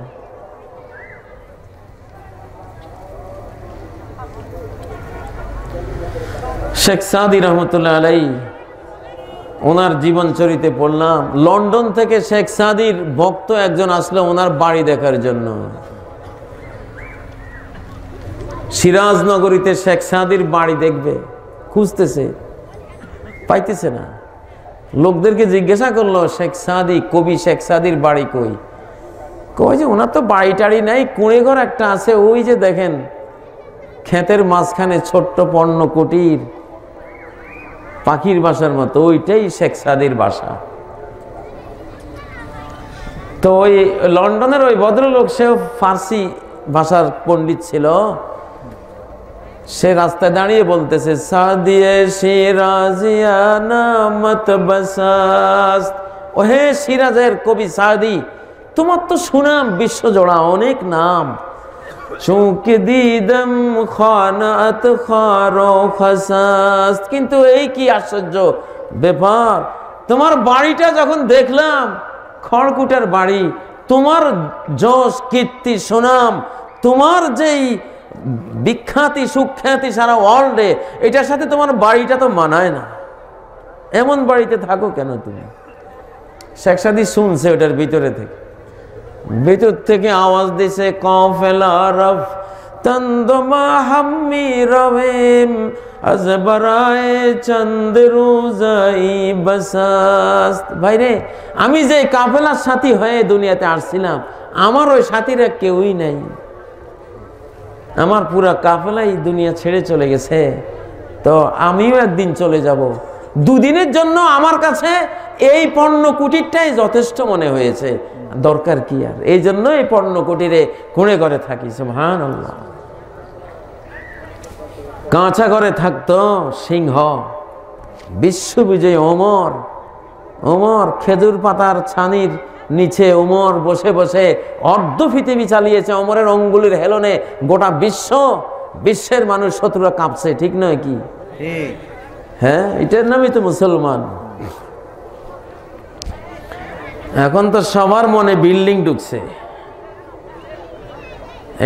শেখ সাদি রহমতুল্লাহ আলাই, ওনার জীবন চরিতে পড়লাম। লন্ডন থেকে শেখ সাদির ভক্ত একজন আসলো ওনার বাড়ি দেখার জন্য। সিরাজনগরীতে শেখ সাদির বাড়ি দেখবে, খুঁজতেছে, পাইতেছে না। লোকদেরকে জিজ্ঞাসা করলো, শেখ সাদি, কবি শেখ সাদির বাড়ি কই? কই যে ওনার তো বাড়ি টাড়ি নাই, কুঁড়ে ঘর একটা আছে, ওই যে দেখেন ক্ষেতের মাঝখানে ছোট্ট পণ্য কুটির, পাখির বাসার মতো, ওইটাই শেখ সাদির বাসা। তো ওই লন্ডনের ওই ভদ্রলোক, সেও ফার্সি ভাষার পণ্ডিত ছিল। সে রাস্তায় দাঁড়িয়ে বলতেছে, সাদিয়ে সিরাজিয়ানা মত বসাস। ও হে সিরাজের কবি সাদি, তোমার তো সুনাম বিশ্বজোড়া, অনেক নাম। চুঁকে দিদম খানাত খারো খাসাস। কিন্তু এই কি আশ্চর্য ব্যাপার, তোমার বাড়িটা যখন দেখলাম খড়কুটার বাড়ি, তোমার যশ কীর্তি সুনাম, তোমার যেই বিখ্যাতি সুখ্যাতি সারা ওয়ার্ল্ডে, এটার সাথে তোমার বাড়িটা তো মানায় না। এমন বাড়িতে থাকো কেন তুমি? শেখ সাদী শুনছে ওটার ভিতর থেকে আওয়াজ দিছে, কাফেলা রফ তন্দমা হাম্মি রবেম আজ বরায়ে চন্দ রোজাই বসাস। ভাইরে, আমি যে কাফেলার সাথী হয়ে দুনিয়াতে আসছিলাম, আমার ওই সাথীরা কেউই নাই। আমার পুরা কাফেলাই দুনিয়া ছেড়ে চলে গেছে, তো আমিও একদিন চলে যাব। দুদিনের জন্য আমার কাছে এই পণ্য কুটিরটাই যথেষ্ট মনে হয়েছে, দরকার কি আর? এই জন্য এই পণ্য কুটিরে কুঁড়ে ঘরে থাকি। সুবহানাল্লাহ। কাঁচা ঘরে থাকতো সিংহ বিশ্ববিজয়ী ওমর খেজুর পাতার ছানির নিচে ওমর বসে বসে অর্ধ পৃথিবী চালিয়েছে। ওমরের অঙ্গুলির হেলনে গোটা বিশ্বের মানুষ শত্রুরা কাঁপছে, ঠিক নয় কি? হ্যাঁ, এটার নামই তো মুসলমান। এখন তো সবার মনে বিল্ডিং ঢুকছে,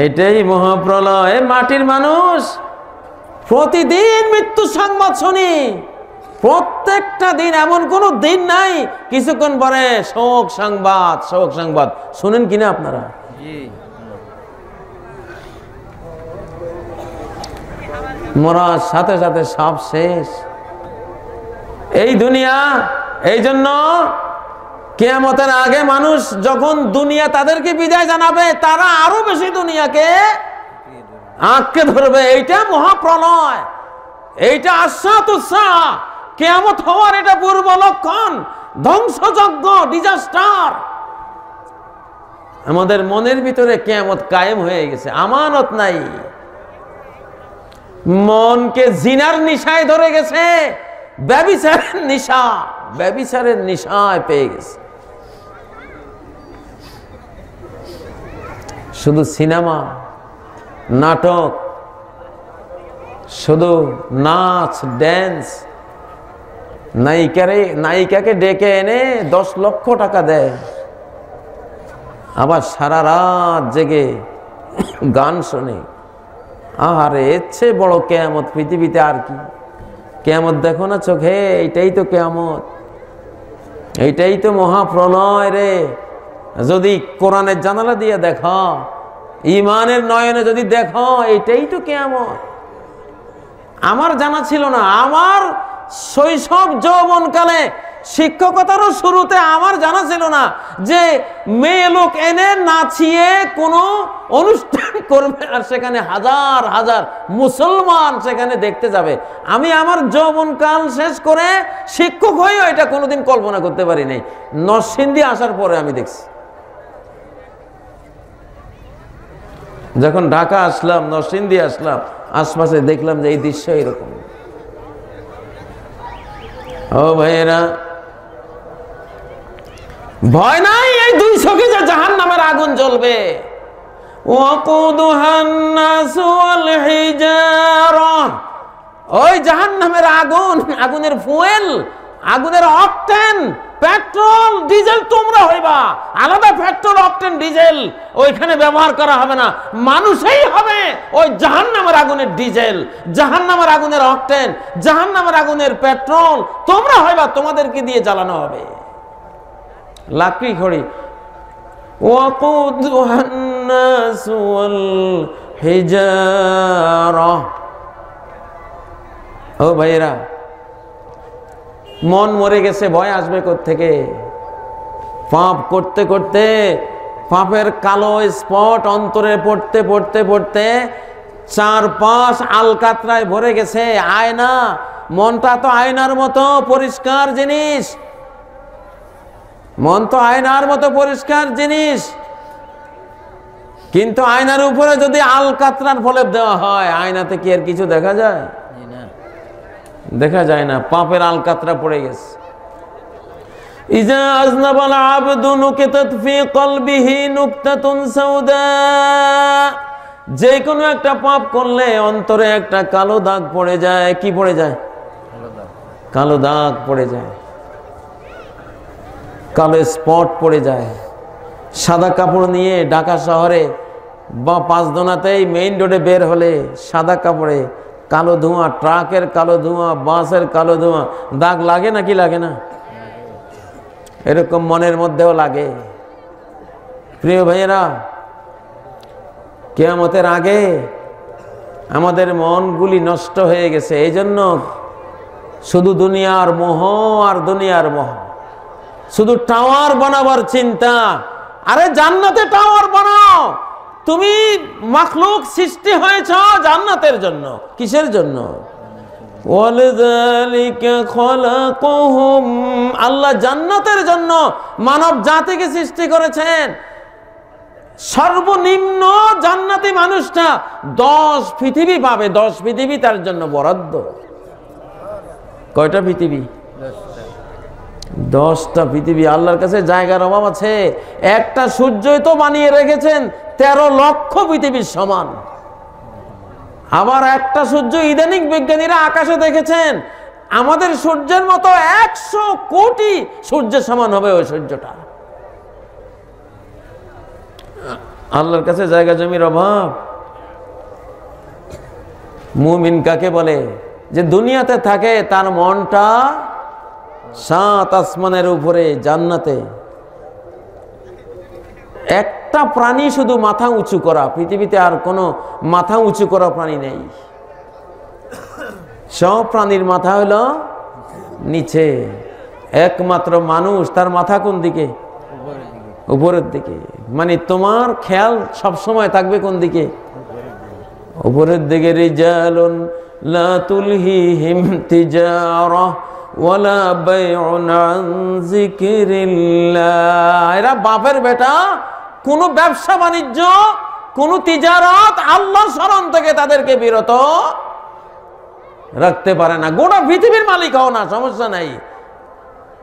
এটাই মহাপ্রলয়। মাটির মানুষ প্রতিদিন মৃত্যু সংবাদ শুনি, প্রত্যেকটা দিন, এমন কোন দিন নাই কিছুক্ষণ পরে শোক সংবাদ শুনেন কিনা আপনারা? মরার সাথে সাথে সব শেষ এই দুনিয়া। এই জন্য কিয়ামতের আগে মানুষ যখন দুনিয়া তাদেরকে বিদায় জানাবে, তারা আরো বেশি দুনিয়াকে আঁকড়ে ধরবে। এইটা মহাপ্রলয়, এইটা আশাতুসসাহ, কিয়ামত হওয়ার এটা পূর্ব লক্ষণ, ধ্বংসযজ্ঞ, ডিজাস্টার। আমাদের মনের ভিতরে কিয়ামত কায়েম হয়ে গেছে, আমানত নাই। মনকে জিনার নিশায় ধরে গেছে, ব্যভিচারের নিশায় পেয়ে গেছে। শুধু সিনেমা, নাটক, শুধু নাচ, ড্যান্স, নায়িকাকে ডেকে এনে 10 লক্ষ টাকা দেয়, আবার সারা রাত জেগে গান শোনে। আরে এর চেয়ে বড় কিয়ামত পৃথিবীতে আর কি? কিয়ামত দেখো না চোখে, এইটাই তো কিয়ামত, এইটাই তো মহাপ্রলয় রে। যদি কোরআনের জানালা দিয়ে দেখো, ইমানের নয়নে যদি দেখো, এইটাই তো কিয়ামত। আমার জানা ছিল না, আমার শৈশব যৌবনকালে শিক্ষকতারও শুরুতে আমার জানা ছিল না যে মেয়ে লোক এনে নাচিয়ে কোনো অনুষ্ঠান করবে আর সেখানে হাজার হাজার মুসলমান সেখানে দেখতে যাবে। আমি আমার যৌবনকাল শেষ করে শিক্ষক হয়েও এটা কোনোদিন কল্পনা করতে পারি নাই। নরসিংদী আসার পরে আমি দেখছি। যখন ঢাকা আসলাম, নরসিংদী আসলাম, আশপাশে দেখলাম যে এই দৃশ্য এরকম। ও ভাইয়েরা, ভয় নাই, এই 2 চোখে যে জাহান্নামের আগুন জ্বলবে। ওই জাহান্নামের আগুন, আগুনের ফুয়েল, আগুনের অকটেন, পেট্রোল ডিজেল তোমরা হইবা। আলাদা পেট্রোল, অকটেন, ডিজেল ওইখানে ব্যবহার করা হবে না, মানুষই হবে ওই জাহান্নামের আগুনের ডিজেল, জাহান্নামের আগুনের অকটেন, জাহান্নামের আগুনের পেট্রোল তোমরা হইবা, তোমাদেরকে দিয়ে জ্বালানো হবে। লাকড়ি খড়ি, ওয়াকুদুহান নাস ওয়াল হিজারা। ও ভাইরা, মন মরে গেছে, ভয় আসবে কোত্থেকে? পাপ করতে করতে পাপের কালো স্পট অন্তরে পড়তে পড়তে পড়তে 4-5 আলকাতরায় ভরে গেছে। আয়না, মনটা তো আয়নার মতো পরিষ্কার জিনিস, মন তো আয়নার মতো পরিষ্কার জিনিস, কিন্তু আয়নার উপরে যদি আলকাতরার ফলেপ দেওয়া হয়, আয়নাতে কি আর কিছু দেখা যায়? দেখা যায় না, পাপের আলকাতরা পড়ে গেছে। ইজা আযনাবাল আবদু নুকিতাত ফি কলবিহি নুকতাতুন সাউদা যে কোনো একটা পাপ করলে অন্তরে একটা কালো দাগ পড়ে যায়। কি পড়ে যায়? কালো দাগ পড়ে যায়, কালো স্পট পড়ে যায়। সাদা কাপড় নিয়ে ঢাকা শহরে বা পাঁচদোনাতেই মেইন রোডে বের হলে সাদা কাপড়ে কালো ধোঁয়া, ট্রাকের কালো ধোঁয়া, বাসের কালো ধোঁয়া, দাগ লাগে নাকি লাগে না? এরকম মনের মধ্যেও লাগে। প্রিয় ভাইয়েরা, কিয়ামতের আগে আমাদের মনগুলি নষ্ট হয়ে গেছে। এই জন্য শুধু দুনিয়ার মোহ আর দুনিয়ার মোহ, শুধু টাওয়ার বানাবার চিন্তা। আরে জান্নাতে টাওয়ার বানাও। তুমি মাখলুক সৃষ্টি হয়েছ জান্নাতের জন্য। কিসের জন্য? ওয়ালিযালিকা খলাকহুম, আল্লাহ জান্নাতের জন্য মানব জাতিকে সৃষ্টি করেছেন। সর্বনিম্ন জান্নাতি মানুষটা 10 পৃথিবী পাবে। 10 পৃথিবী তার জন্য বরাদ্দ। কয়টা পৃথিবী? 10টা পৃথিবী। আল্লাহর কাছে জায়গার অভাব আছে? একটা সূর্যই তো বানিয়ে রেখেছেন 13 লক্ষ পৃথিবীর সমান। আবার একটা সূর্য ইদানিং বিজ্ঞানীরা আকাশে দেখেছেন আমাদের সূর্যের মতো 100 কোটি সূর্যের সমান হবে ওই সূর্যটা। আল্লাহর কাছে জায়গা জমির অভাব। মুমিন কাকে বলে? যে দুনিয়াতে থাকে তার মনটা 7 আসমানের উপরে জান্নাতে। একটা প্রাণী শুধু মাথা উঁচু করা, পৃথিবীতে আর কোনো মাথা উঁচু করা প্রাণী নেই। সব প্রাণীর মাথা হলো নিচে। একমাত্র মানুষ, তার মাথা কোন দিকে? উপরের দিকে। মানে তোমার খেয়াল সব সময় থাকবে কোন দিকে? উপরের দিকে। রিজালুন লা তুলহিহিম তিজারা ওয়ালা বাইউন আন যিকরিল্লাহ। এরা বাপের বেটা, কোন ব্যবসা বাণিজ্য, কোন তিজারত আল্লাহর স্মরণ থেকে তাদেরকে বিরত রাখতে পারে না। গোটা পৃথিবীর মালিক হও না, সমস্যা নাই,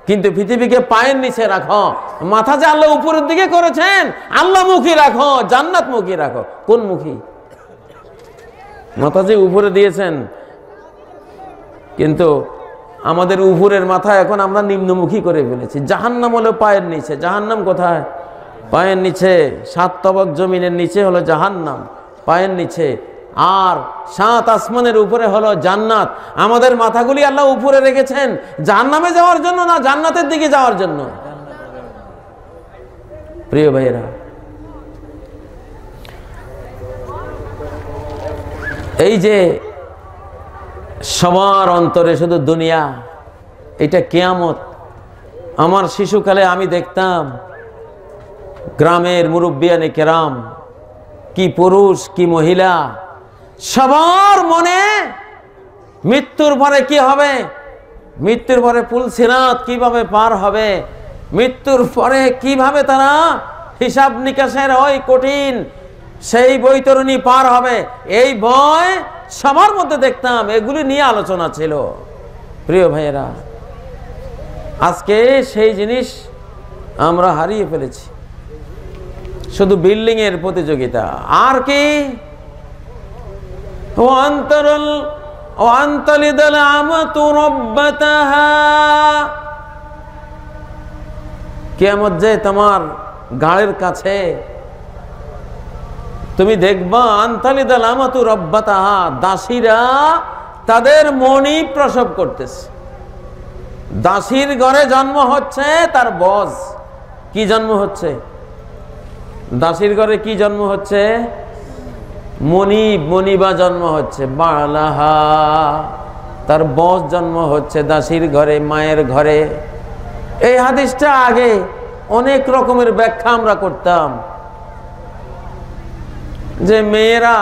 কিন্তু পৃথিবীকে পায়ের নিচে রাখো। মাথা যে আল্লাহ উপরের দিকে করেছেন, আল্লাহ মুখী রাখো, জান্নাত মুখী রাখো। কোন মুখী? মাথা যে উপরে দিয়েছেন, কিন্তু আমাদের উপরের মাথা এখন আমরা নিম্নমুখী করে ফেলেছি। জাহান্নাম হলো পায়ের নিচে। জাহান্নাম কোথায়? পায়ের নিচে। 7 তবক জমিনের নিচে হলো জাহান্নাম, পায়ের নিচে। আর 7 আসমানের উপরে হলো জান্নাত। আমাদের মাথাগুলি আল্লাহ উপরে রেখেছেন জাহান্নামে যাওয়ার জন্য না জান্নাতের দিকে যাওয়ার জন্য? প্রিয় ভাইয়েরা, এই যে সবার অন্তরে শুধু দুনিয়া, এটা কিয়ামত। আমার শিশুকালে আমি দেখতাম গ্রামের মুরব্বিয়ানে কেরাম, কি পুরুষ কি মহিলা, সবার মনে মৃত্যুর পরে কি হবে, মৃত্যুর পরে পুলসিরাত কিভাবে পার হবে, মৃত্যুর পরে কিভাবে তারা হিসাব নিকাশের ওই কঠিন সেই বৈতরণী পার হবে, এই ভয় সবার মধ্যে দেখতাম। এগুলি নিয়ে আলোচনা ছিল। প্রিয় ভাইয়েরা, আজকে সেই জিনিস আমরা হারিয়ে ফেলেছি। শুধু বিল্ডিং এর প্রতিযোগিতা। আর কি? কিয়ামত যে তোমার গাড়ির কাছে, তুমি দেখবা আনতালিদাল আমাতু রব্বাতাহা, দাসীরা তাদের মনি প্রসব করতেছে। দাসীর ঘরে জন্ম হচ্ছে তার বস। কি জন্ম হচ্ছে? দাসীর ঘরে কি জন্ম হচ্ছে? মনিবা জন্ম হচ্ছে। বালাহা, তার বস জন্ম হচ্ছে দাসীর ঘরে, মায়ের ঘরে। এই হাদিসটা আগে অনেক রকমের ব্যাখ্যা আমরা করতাম, যে মেয়েরা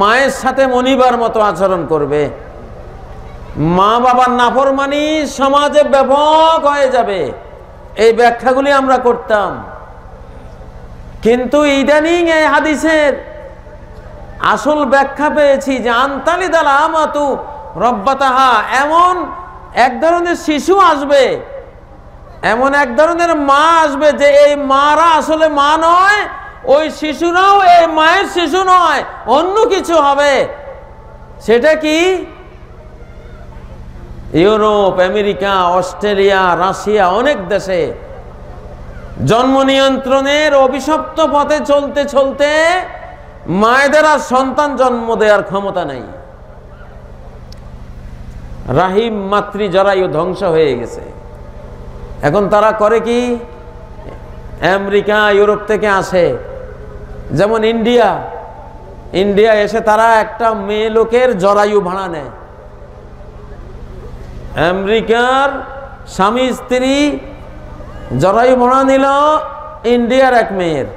মায়ের সাথে মনিবার মতো আচরণ করবে, মা বাবার নাফরমানি সমাজে ব্যাপক হয়ে যাবে। এই ব্যাখ্যাগুলি আমরা করতাম। কিন্তু ইদানিং এই হাদিসের আসল ব্যাখ্যা পেয়েছি যে আনতালিদাল আমাতু রব্বাতাহা, এমন এক ধরনের শিশু আসবে, এমন এক ধরনের মা আসবে যে এই মারা আসলে মা নয়, ওই শিশুরাও এই মায়ের শিশু নয়, অন্য কিছু হবে। সেটা কি? ইউরোপ, আমেরিকা, অস্ট্রেলিয়া, রাশিয়া, অনেক দেশে জন্ম নিয়ন্ত্রণের অভিশপ্ত পথে চলতে চলতে মায়েদের আর সন্তান জন্ম দেওয়ার ক্ষমতা নেই। রাহিম মাতৃ জরায়ু ধ্বংস হয়ে গেছে। এখন তারা করে কি? আমেরিকা, ইউরোপ থেকে আসে, যেমন ইন্ডিয়া এসে তারা একটা মেয়ে লোকের জরায়ু ভাড়া নেয়। আমেরিকার স্বামী স্ত্রী জরায়ু ভাড়া নিল ইন্ডিয়ার এক মেয়ের।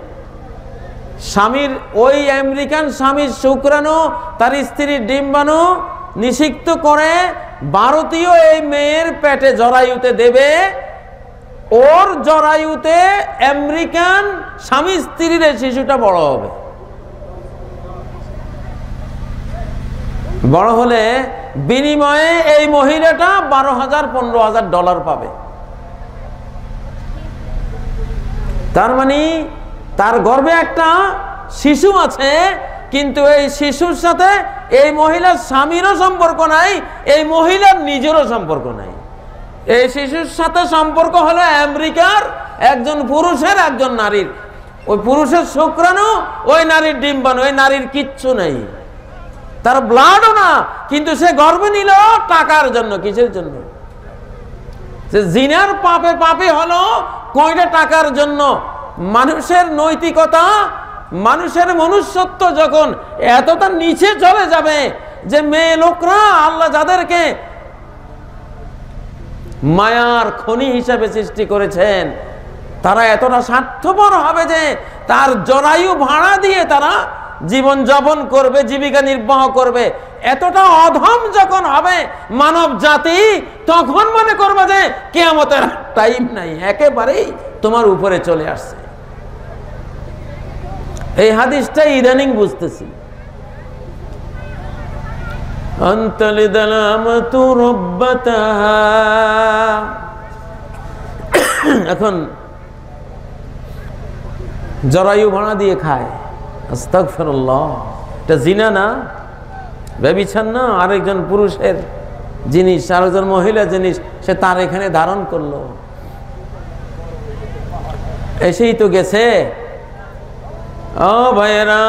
স্বামীর ওই আমেরিকান স্বামীর শুক্রাণু তার স্ত্রীর ডিম্বাণু নিষিক্ত করে ভারতীয় এই মেয়ের পেটে জরায়ুতে দেবে। ওর জরায়ুতে আমেরিকান স্বামী স্ত্রীর এই শিশুটা বড় হবে। বড় হলে বিনিময়ে এই মহিলাটা 12,000-15,000 ডলার পাবে। তার মানে তার গর্ভে একটা শিশু আছে, কিন্তু এই শিশুর সাথে এই মহিলার স্বামীরও সম্পর্ক নাই, এই মহিলার নিজেরও সম্পর্ক নাই। এই শিশুর সাথে সম্পর্ক হলো আমেরিকার একজন পুরুষের, একজন নারীর। ওই পুরুষের শুক্রাণু, ওই নারীর ডিম্বাণু, ওই নারীর কিচ্ছু নেই, তার ব্লাডও না, কিন্তু সে গর্ভে নিল টাকার জন্য। কিসের জন্য? সে জিনার পাপে হলো কয়টা টাকার জন্য। মানুষের নৈতিকতা, মানুষের মনুষ্যত্ব যখন এতটা নিচে চলে যাবে যে মেয়ে লোকরা আল্লাহ যাদেরকে মায়ার খনি হিসাবে সৃষ্টি করেছেন তারা এতটা স্বার্থপর হবে যে তার জরায়ু ভাড়া দিয়ে তারা জীবন যাপন করবে, জীবিকা নির্বাহ করবে। এতটা অধম যখন হবে মানব জাতি, তখন মনে করবে যে কিয়ামতের টাইম নাই, একেবারেই তোমার উপরে চলে আসছে। এই হাদিসটা ইদানিং বুঝতেছি। এখন জরায়ু ভাড়া দিয়ে খায়। আস্তাগফিরুল্লাহ, এটা জিনা না, ব্যভিচার না, আরেকজন পুরুষের জিনিস, আরেকজন মহিলা জিনিস সে তার এখানে ধারণ করলো। এসেই তো গেছে। ও ভাইয়েরা,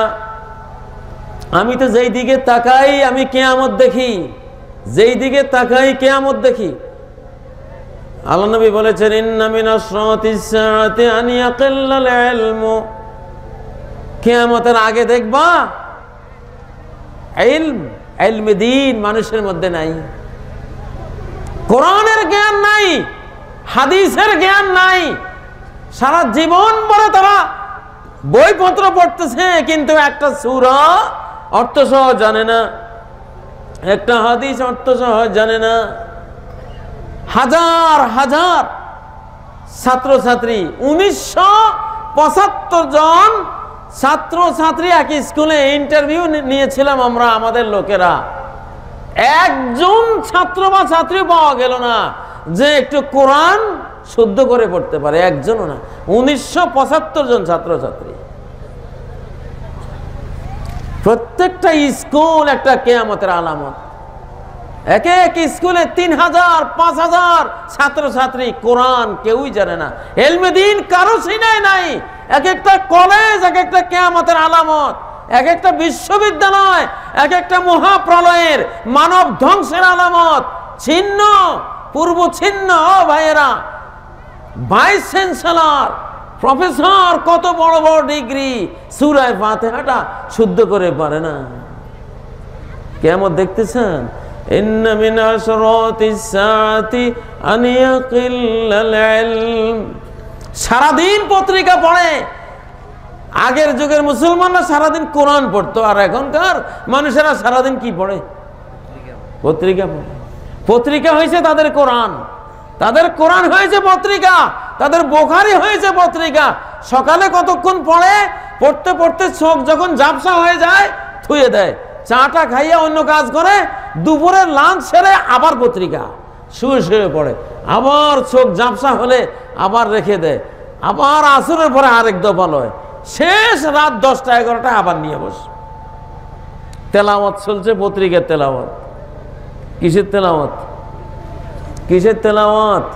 আমি তো যেই দিকে তাকাই আমি কিয়ামত দেখি, যেই দিকে তাকাই কিয়ামত দেখি। আল্লাহ নবী বলেছেন, ইন্না মিন আশরাতিস সাআতি আন ইয়াকিল্লাল ইলমু। কিয়ামতের আগে দেখবা ইলমে দ্বীন মানুষের মধ্যে নাই, কোরআনের জ্ঞান নাই, হাদিসের জ্ঞান নাই। সারা জীবন পরে তারা বইপত্র পড়তেছে, কিন্তু একটা সূরা অর্থ সহ জানে না, একটা হাদিস অর্থ সহ জানে না। হাজার হাজার ছাত্রছাত্রী, 1975 জন ছাত্রছাত্রী এক স্কুলে ইন্টারভিউ নিয়েছিলাম আমরা, আমাদের লোকেরা। একজন ছাত্র বা ছাত্রী পাওয়া গেল না যে একটু কোরআন শুদ্ধ করে পড়তে পারে, একজনও না। 1975 জন ছাত্রছাত্রী। প্রত্যেকটা স্কুল একটা কিয়ামতের আলামত। এক এক স্কুলে 3000, 5000 ছাত্রছাত্রী, কোরআন কেউই জানে না, ইলমে দ্বীন কারো সিনায় নাই। এক একটা কলেজ এক একটা কিয়ামতের আলামত, এক একটা বিশ্ববিদ্যালয় এক একটা মহাপ্রলয়ের মানব ধ্বংসের আলামত। ছিন্ন পূর্ব ছিন্ন। ও ভাইয়েরা, ভাইস চ্যান্সেলর, প্রফেসর, কত বড় বড় ডিগ্রি, সূরা ফাতিহাটা শুদ্ধ করে পারে না। কিয়ামত দেখতেছেন? ইন্না মিন আশরাতিস সাআতি আন ইয়াকিল্লাল ইলম। সারাদিন পত্রিকা পড়ে। আগের যুগের মুসলমানরা সারাদিন কোরআন পড়তো, আর এখনকার মানুষেরা সারাদিন কি পড়ে? পত্রিকা পড়ে। পত্রিকা হয়েছে তাদের কোরআন, তাদের কোরআন হয়েছে পত্রিকা, তাদের বুখারী হয়েছে পত্রিকা। সকালে কতক্ষণ পড়ে, পড়তে পড়তে চোখ যখন ঝাপসা হয়ে যায় থুয়ে দেয়, চাটা খাইয়া অন্য কাজ করে, দুপুরে লাঞ্চ সেরে আবার পত্রিকা, শুয়ে শুয়ে পড়ে, আবার চোখ ঝাপসা হলে আবার রেখে দেয়, আবার আসরের পরে আরেক দফা লয়। শেষ রাত 10টা 11টা আবার নিয়ে বস, তেলাওয়াত চলছে, পত্রিকার তেলাওয়াত। কিসের তেলাওয়াত? কিসের তেলাওয়াত?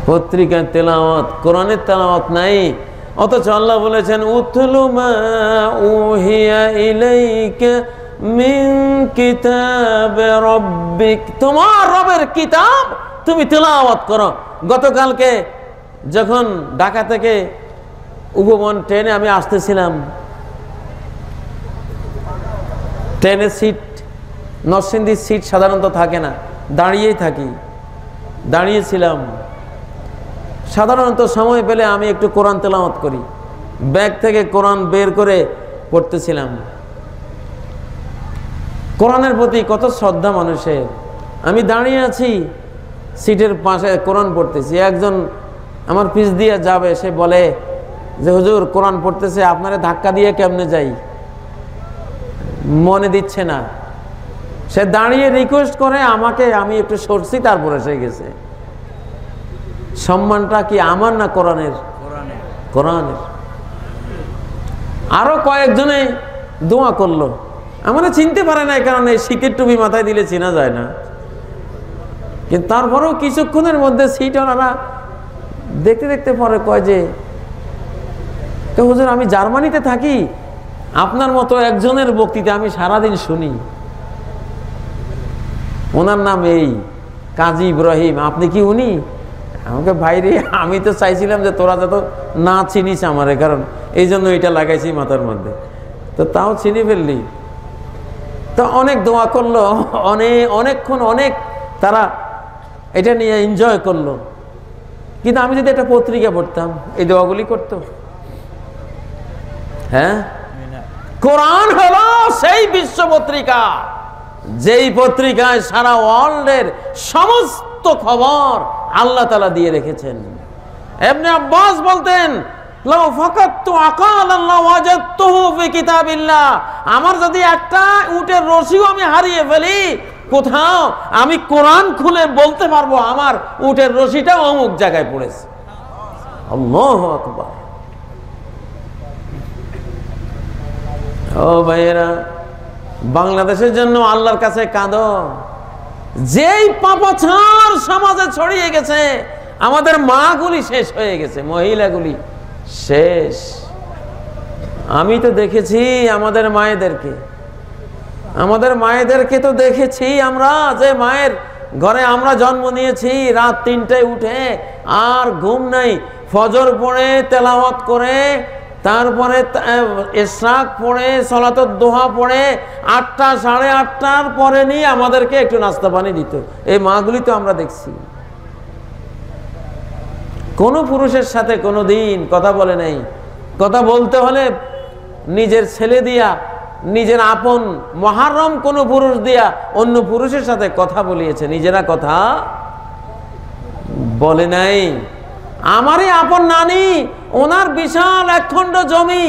পত্রিকার তেলাওয়াত, কোরআনের তেলাওয়াত নাই। অথচ আল্লাহ বলেছেন উতলু মা উহিয়া ইলাইকা মিন কিতাবে রাব্বিক, তোমার রবের কিতাব তুমি তেলাওয়াত করো। গতকালকে যখন ঢাকা থেকে উপবন ট্রেনে আমি আসতেছিলাম, ট্রেনের সিট, নরসিংদীর সিট সাধারণত থাকে না, দাঁড়িয়েই থাকি। দাঁড়িয়েছিলাম, সাধারণত সময় পেলে আমি একটু কোরআন তেলাওয়াত করি, ব্যাগ থেকে কোরআন বের করে পড়তেছিলাম। কোরআনের প্রতি কত শ্রদ্ধা মানুষের। আমি দাঁড়িয়ে আছি, সিটের পাশে কোরআন পড়তেছি, একজন আমার পিছ দিয়ে যাবে, সে বলে যে হুজুর কোরআন পড়তেছে, আপনারে ধাক্কা দিয়ে কেমনে যাই, মনে দিচ্ছে না। সে দাঁড়িয়ে রিকোয়েস্ট করে আমাকে, আমি একটু সরছি, তারপরে সে গেছে। সম্মানটা কি আমার না কোরআনের? কোরআনের। আরো কয়েকজনে দোয়া করলো, আমরা চিনতে পারে না, কারণ এই শীতের টুপি মাথায় দিলে চেনা যায় না। কিন্তু তারপরেও কিছুক্ষণের মধ্যে সিট ওনারা দেখতে দেখতে পরে কয় যে হুজুর আমি জার্মানিতে থাকি, আপনার মতো একজনের বক্তৃতা আমি সারাদিন শুনি, ওনার নাম এই কাজী ইব্রাহিম, আপনি কি উনি? আমাকে ভাইরে, আমি তো চাইছিলাম যে তোরা যত না চিনিস আমারে, কারণ এই জন্য এটা লাগাইছি মাথার মধ্যে, তো তাও চিনি ফেললি। তো অনেক দোয়া করলো, অনেকক্ষণ অনেক তারা এটা নিয়ে এনজয় করলো। কিন্তু আমি যদি একটা পত্রিকা পড়তাম, এই দোয়াগুলি করতো? হ্যাঁ, কোরআন হলো সেই বিশ্ব পত্রিকা, যেই পত্রিকায় সারা ওয়ার্ল্ডের সমস্ত খবর আল্লাহ তাআলা দিয়ে রেখেছেন। ইবনে আব্বাস বলতেন, লাউ ফাকাতু আকালাল্লাহ ওয়াজাদতুহু ফি কিতাবিল্লাহ, আমার যদি একটা উটের রশিও আমি হারিয়ে ফেলি কোথাও, আমি কোরআন খুলে বলতে পারবো আমার উটের রশিটা অমুক জায়গায় পড়েছে। আল্লাহু আকবার। ও ভাইয়েরা, বাংলাদেশের জন্য আল্লাহর কাছে কাঁদো। যেই পাপাচার সমাজে ছড়িয়ে গেছে, আমাদের মাগুলি শেষ হয়ে গেছে, মহিলাগুলি শেষ। আমি তো দেখেছি আমাদের মায়েদেরকে তো দেখেছি আমরা, যে মায়ের ঘরে আমরা জন্ম নিয়েছি, রাত 3টায় উঠে আর ঘুম নাই, ফজর পড়ে তেলাওয়াত করে, তারপরে ইশরাক পড়ে, সালাতুদ দুহা পড়ে, 8টা 8:30টার পরে নিয়ে আমাদেরকে একটু নাস্তা পানি দিত। এই মাগুলি তো আমরা দেখছি। কোন পুরুষের সাথে কোনোদিন কথা বলে নাই। কথা বলতে হলে নিজের ছেলে দিয়া, নিজের আপন মুহররম কোন পুরুষ দিয়া অন্য পুরুষের সাথে কথা বলিয়েছে, নিজেরা কথা বলে নাই। আমারই আপন নানি, ওনার বিশাল 1 খণ্ড জমি,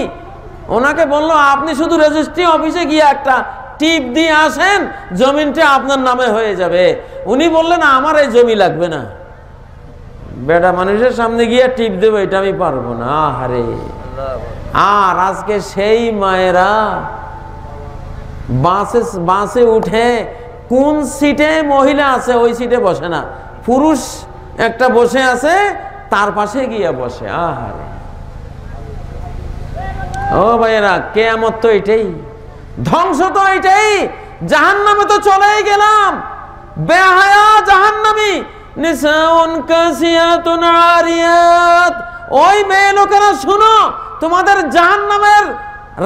ওনাকে বললো আপনি শুধু রেজিস্ট্রি অফিসে গিয়ে একটা টিপ দিয়ে আসেন, জমিনটা আপনার নামে হয়ে যাবে। উনি বললেন আমার এই জমি লাগবে না, বেটা মানুষের সামনে গিয়ে টিপ দেবো এটা আমি পারবো না। আহারে, আর আজকে সেই মায়েরা বাসে উঠে কোন সিটে মহিলা আছে ওই সিটে বসে না, পুরুষ একটা বসে আছে তার পাশে গিয়ে বসে। আহারে, ও ভাইয়েরা, কিয়ামত তো এটাই, ধ্বংস তো এটাই, জাহান্নামে তো চলেই গেলাম। বেহায়া জাহান্নামী, নিসাউন কাসিয়াতুন আরিয়াত। ওই মেয়ে লোকেরা শুনো, তোমাদের জাহান্নামের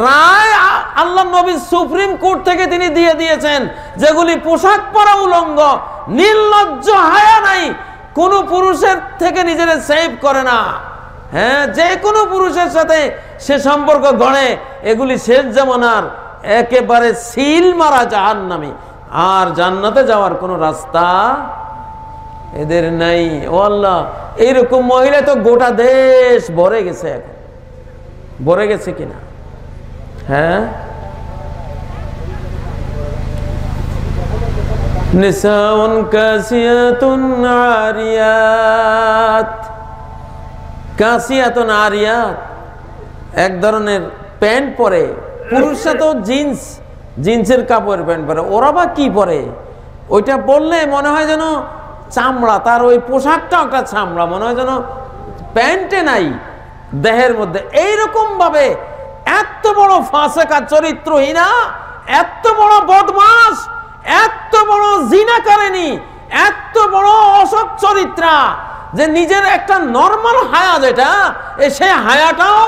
রায় আল্লাহ নবী সুপ্রিম কোর্ট থেকে তিনি দিয়ে দিয়েছেন, যেগুলি পোশাক পরা উলঙ্গ, নির্লজ্জ, হায়া নাই, কোন পুরুষের থেকে নিজের সেভ করে না। হ্যাঁ, যে কোনো পুরুষের সাথে সে সম্পর্ক গড়ে, এগুলি শেষ জামানার একেবারে সিল মারা জাহান্নামী। আর জান্নাতে যাওয়ার কোন রাস্তা এদের নাই। ও আল্লাহ, এইরকম মহিলা তো গোটা দেশ ভরে গেছে, এখন ভরে গেছে কিনা? হ্যাঁ, নিসাউন কাসিয়াতুন আরিয়াত। কাসিয়াতুন আরিয়াত, এক ধরনের প্যান্ট পরে। পুরুষরা তো জিন্সের কাপড়ের প্যান্ট পরে, ওরা বা কি পরে? ওইটা পরলে মনে হয় যেন চামড়া, তার ওই পোশাকটা একটা চামড়া, মনে হয় যেন প্যান্টে নাই দেহের মধ্যে। এইরকম ভাবে এত বড় ফাসেকা, চরিত্রহীনা, এত বড় বদমাশ, এত বড় জিনাকারিনী, এত বড় অসৎ চরিত্রা, যে নিজের একটা নরমাল হায়া যেটা, সে হায়াটাও,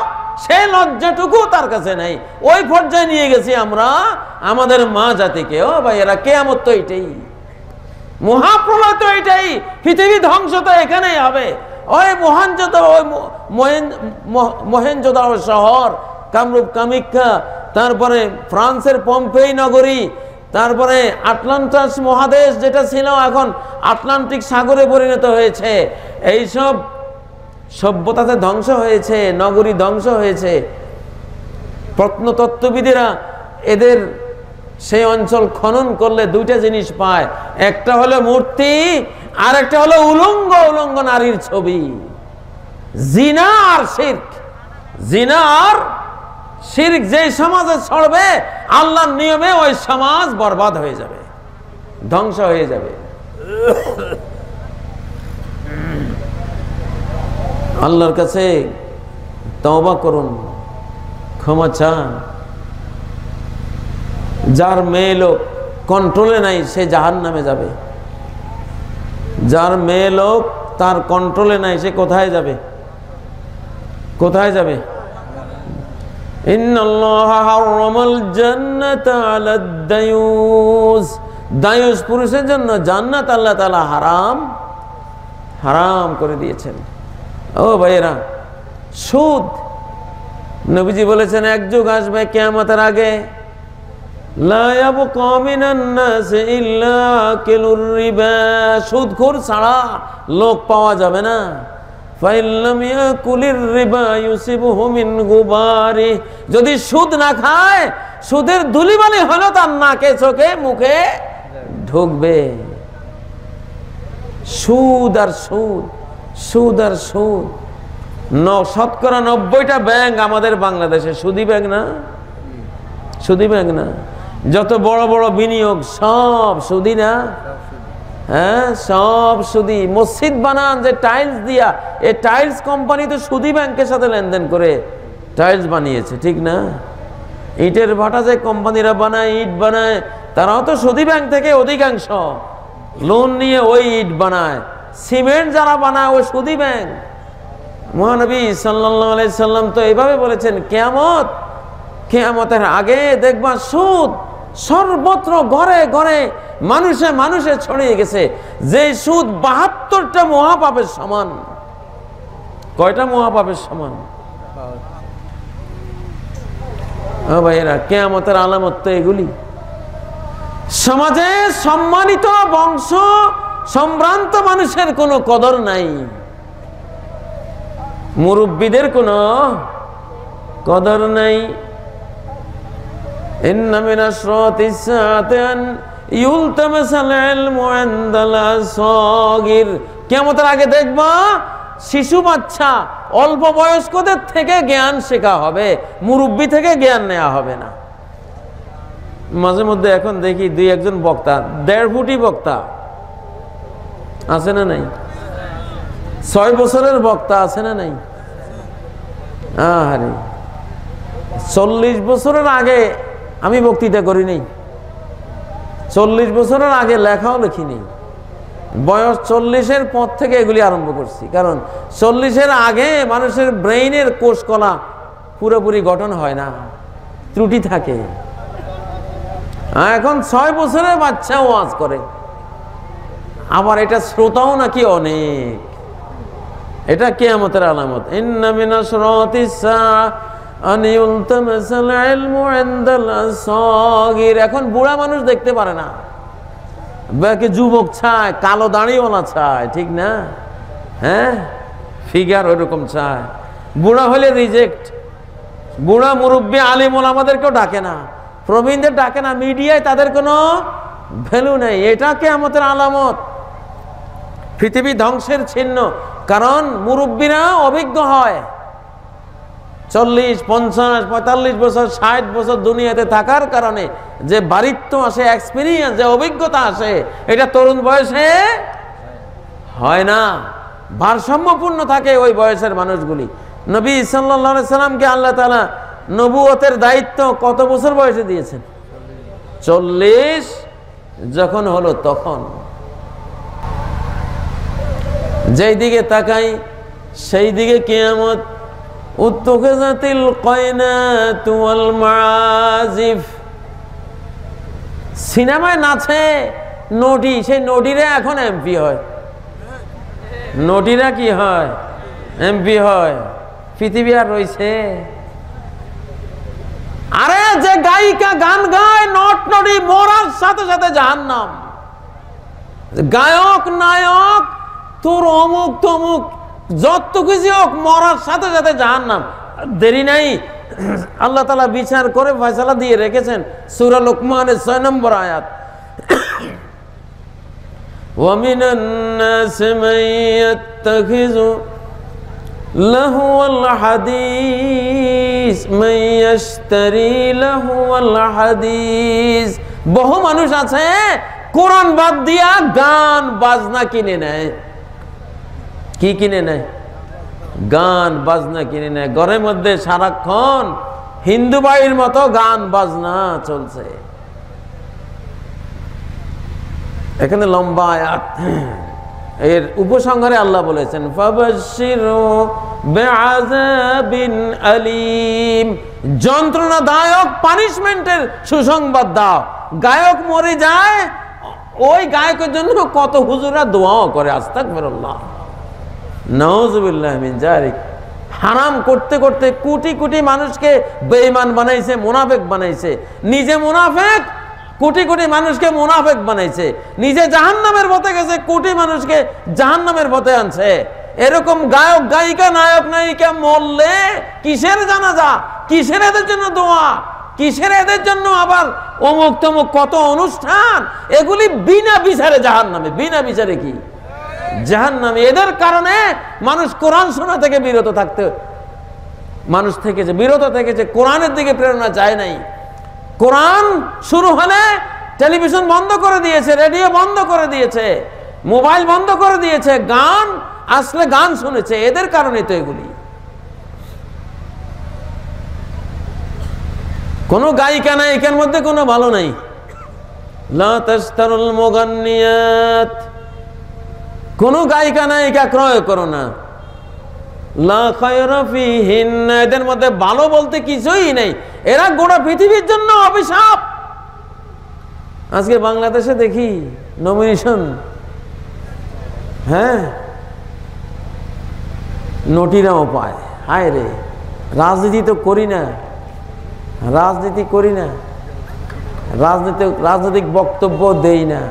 সে লজ্জাটুকু তার কাছে নাই। ওই পর্যায়ে নিয়ে গেছি আমরা আমাদের মা জাতিকে। ও ভাই, এরা কিয়ামত তো এটাই, মহাপ্রলয় তো এটাই, পৃথিবী ধ্বংস তো এখানেই হবে। ওই মহেঞ্জোদারো শহর, কামরূপ কামাখ্যা, তারপরে ফ্রান্সের পম্পেই নগরী, তারপরে আটলান্টাস মহাদেশ যেটা ছিল এখন আটলান্টিক সাগরে পরিণত হয়েছে, এইসব সভ্যতাতে ধ্বংস হয়েছে, নগরী ধ্বংস হয়েছে। প্রত্নতত্ত্ববিদেরা এদের সেই অঞ্চল খনন করলে দুইটা জিনিস পায়, একটা হলো মূর্তি, আর একটা হলো উলঙ্গ নারীর ছবি। জিনা আর শিরক, জিনা আর শিরক যে সমাজে ছড়বে, আল্লাহর নিয়মে ওই সমাজ বরবাদ হয়ে যাবে, ধ্বংস হয়ে যাবে। আল্লাহর কাছে তওবা করুন, ক্ষমা চান। যার মেয়ে লোক কন্ট্রোলে নাই সে জাহান্নামে যাবে, যার মেয়ে লোক তার কন্ট্রোলে নাই সে কোথায় যাবে? কোথায় যাবে? ইন্নাল্লাহা হারামাল জান্নাতা আলাদ দায়ুস, দায়ুস পুরুষের জন্য জান্নাত আল্লাহ তাআলা হারাম করে দিয়েছেন। ও ভাইয়েরা, সুদ, নবীজি বলেছেন এক যুগ আসবে কিয়ামতের আগে, লা ইয়াবকা মিনান নাস ইল্লা আকিলুর রিবা, সুদখোর ছাড়া লোক পাওয়া যাবে না। ফাইল্লাম ইয়াকুলির রিবা ইউসিবহু মিন গুবারি, যদি সুদ না খায়, সুদের ধুলিবালি হলো তার নাকে, চোখে, মুখে ঢুকবে। সুদ আর সুদ, সুদ আর সুদ। শতকরা 90টা ব্যাংক আমাদের বাংলাদেশে সুদী ব্যাংক না, সুদী ব্যাংক না। যত বড় বড় বিনিয়োগ সব সুদী না? হ্যাঁ, সব সুদী। মসজিদ বানান যে টাইলস দিয়া, এই টাইলস কোম্পানি তো সুদী ব্যাংকের সাথে লেনদেন করে টাইলস বানিয়েছে, ঠিক না? ইটের ভাটা যে কোম্পানিরা বানায়, ইট বানায়, তারাও তো সুদী ব্যাংক থেকে অধিকাংশ লোন নিয়ে ওই ইট বানায়। সিমেন্ট যারা বানায় ওই সুদী ব্যাংক। মহানবী সাল্লাল্লাহু আলাইহি সাল্লাম তো এইভাবে বলেছেন, কিয়ামতের আগে দেখবা সুদ সর্বত্র, ঘরে ঘরে, মানুষে মানুষে ছড়িয়ে গেছে। যে সুদ 72টা মহাপাপের সমান। কয়টা মহাপাপের সমান? ও ভাইয়েরা, কিয়ামতের আলামত তো এগুলি। সমাজে সম্মানিত বংশ সম্ভ্রান্ত মানুষের কোনো কদর নাই, মুরব্বীদের কোনো কদর নাই। ইন্না মিন আশরাতিস সাআতি আন ইউলতামাসাল ইলমু ইনদাল আসাগির, কিয়ামতের আগে দেখবা শিশু বাচ্চা, অল্প বয়স্কদের থেকে জ্ঞান শেখা হবে, মুরব্বী থেকে জ্ঞান নেওয়া হবে না। মাঝে মধ্যে এখন দেখি দুই একজন বক্তা, 1.5 ফুটি বক্তা আছে না নাই? 6 বছরের বক্তা আছে না নাই? আরে 40 বছরের আগে আমি বক্তৃতা করি নাই, 40 বছরের আগে লেখাও লিখিনি। বয়স 40-এর পর থেকে এগুলি আরম্ভ করছি, কারণ 40-এর আগে মানুষের ব্রেইনের কোষকলা পুরোপুরি গঠন হয় না, ত্রুটি থাকে। এখন 6 বছরের বাচ্চা ওয়াজ করে, আবার এটা শ্রোতাও নাকি অনেক। এটা কিয়ামতের আলামত। ইন্না মিন আশরাতিস সাআতি আন ইউলতামাসাল ইলমু ইনদাল আসাগির, এখন বুড়া মানুষ দেখতে পারে না, বাকি যুবক চায়, কালো দাড়িওয়ালা চায়, ঠিক না? হ্যাঁ, ফিগার ওইরকম চায়। বুড়া হলে রিজেক্ট। বুড়া মুরব্বী আলিম ওলামাদেরকেও ডাকে না, প্রবীণদের ডাকে না, মিডিয়ায় তাদের কোনো ভ্যালু নেই। এটা কিয়ামতের আলামত। পৃথিবী ধ্বংসের চিহ্ন। কারণ মুরব্বীরা অভিজ্ঞ হয়, 40, 50, 45 বছর, 60 বছর দুনিয়াতে থাকার কারণে যে বারিত্ব আসে, এক্সপিরিয়েন্স, যে অভিজ্ঞতা আসে, এটা তরুণ বয়সে হয় না। ভারসাম্যপূর্ণ থাকে ওই বয়সের মানুষগুলি। নবী সাল্লাল্লাহু আলাইহি সাল্লামকে আল্লাহ তাআলা নবুয়তের দায়িত্ব কত বছর বয়সে দিয়েছেন? 40 যখন হলো তখন। যেই দিকে তাকাই সেই দিকে কিয়ামত। উত্তুখিযাতিল কায়নাতু ওয়াল মাযিফ। সিনেমায় নাচে নটি, সেই নটিরা এখন এমপি হয়। নটিরা কি হয়? এমপি হয়। পৃথিবী আর রয়েছে? আরে যে গায়িকা গান গায়, নট নটি, মরার সাথে সাথে জাহান্নাম। গায়ক নায়ক তোর অমুক তমুক যত কিছু হোক, মরার সাথে সাথে জাহান্নাম। দেরি নাই, আল্লাহ তাআলা বিচার করে ফয়সালা দিয়ে রেখেছেন। সূরা লুকমানের 6 নম্বর আয়াত, وَمِنَ النَّاسِ مَن يَتَّخِذُ لَهْوَ الْحَدِيثِ مَن يَشْتَرِي لَهْوَ الْحَدِيثِ। বহু মানুষ আছে কোরআন বাদ দিয়া গান বাজনা কিনে নেয়। কি কিনে নেয়? গান বাজনা কিনে নেয়। ঘরের মধ্যে সারাক্ষণ হিন্দু বাড়ির মতো গান বাজনা চলছে। এখানে লম্বা আয়াত, এর উপসংহারে আল্লাহ বলেছেন ফাবাশশিরু বিআযাবিন আলীম। যন্ত্রণাদায়ক পানিশমেন্টের সুসংবাদ দাও। গায়ক মরে যায়, ওই গায়কের জন্য কত হুজুরা দোয়াও করে, আস্তাগফিরুল্লাহ, নাউযুবিল্লাহ মিন যালিক। হারাম করতে করতে কোটি কোটি মানুষকে বেঈমান বানাইছে, মুনাফিক বানাইছে। নিজে মুনাফিক, কোটি কোটি মানুষকে মুনাফিক বানাইছে। নিজে জাহান্নামের পথে গেছে, কোটি মানুষকে জাহান্নামের পথে আনছে। এরকম গায়ক গায়িকা, নায়ক নায়িকা মরলে কিসের জানাজা, কিসের এদের জন্য দোয়া, কিসের এদের জন্য আবার অমুক তমুক কত অনুষ্ঠান, এগুলি বিনা বিচারে জাহান্নামে। বিনা বিচারে কি? জাহান্নামে। এদের কারণে মানুষ কোরআন শোনা থেকে বিরত থাকতে, মানুষ থেকেছে, বিরত থেকেছে, কোরআনের দিকে প্রেরণা যায় নাই। কোরআন শুরু হলে টেলিভিশন বন্ধ করে দিয়েছে, রেডিও বন্ধ করে দিয়েছে, মোবাইল বন্ধ করে দিয়েছে, গান আসলে গান শুনেছে। এদের কারণে তো এগুলি। কোন গায়িকা নায়িকার মধ্যে কোনো ভালো নাই। লা তাশতারুল মুগান্নিয়াত, কোন গায়িকা নায়িকা ক্রয় করো না। লা খায়রা ফিহিন্না, এদের মধ্যে ভালো বলতে কিছুই নেই। এরা গোটা পৃথিবীর জন্য অভিশাপ। আজকে বাংলাদেশে দেখি নমিনেশন, হ্যাঁ, নটিরাও পায়। হায় রে, রাজনীতি তো করি না, রাজনীতি করি না, রাজনৈতিক বক্তব্য দেই না,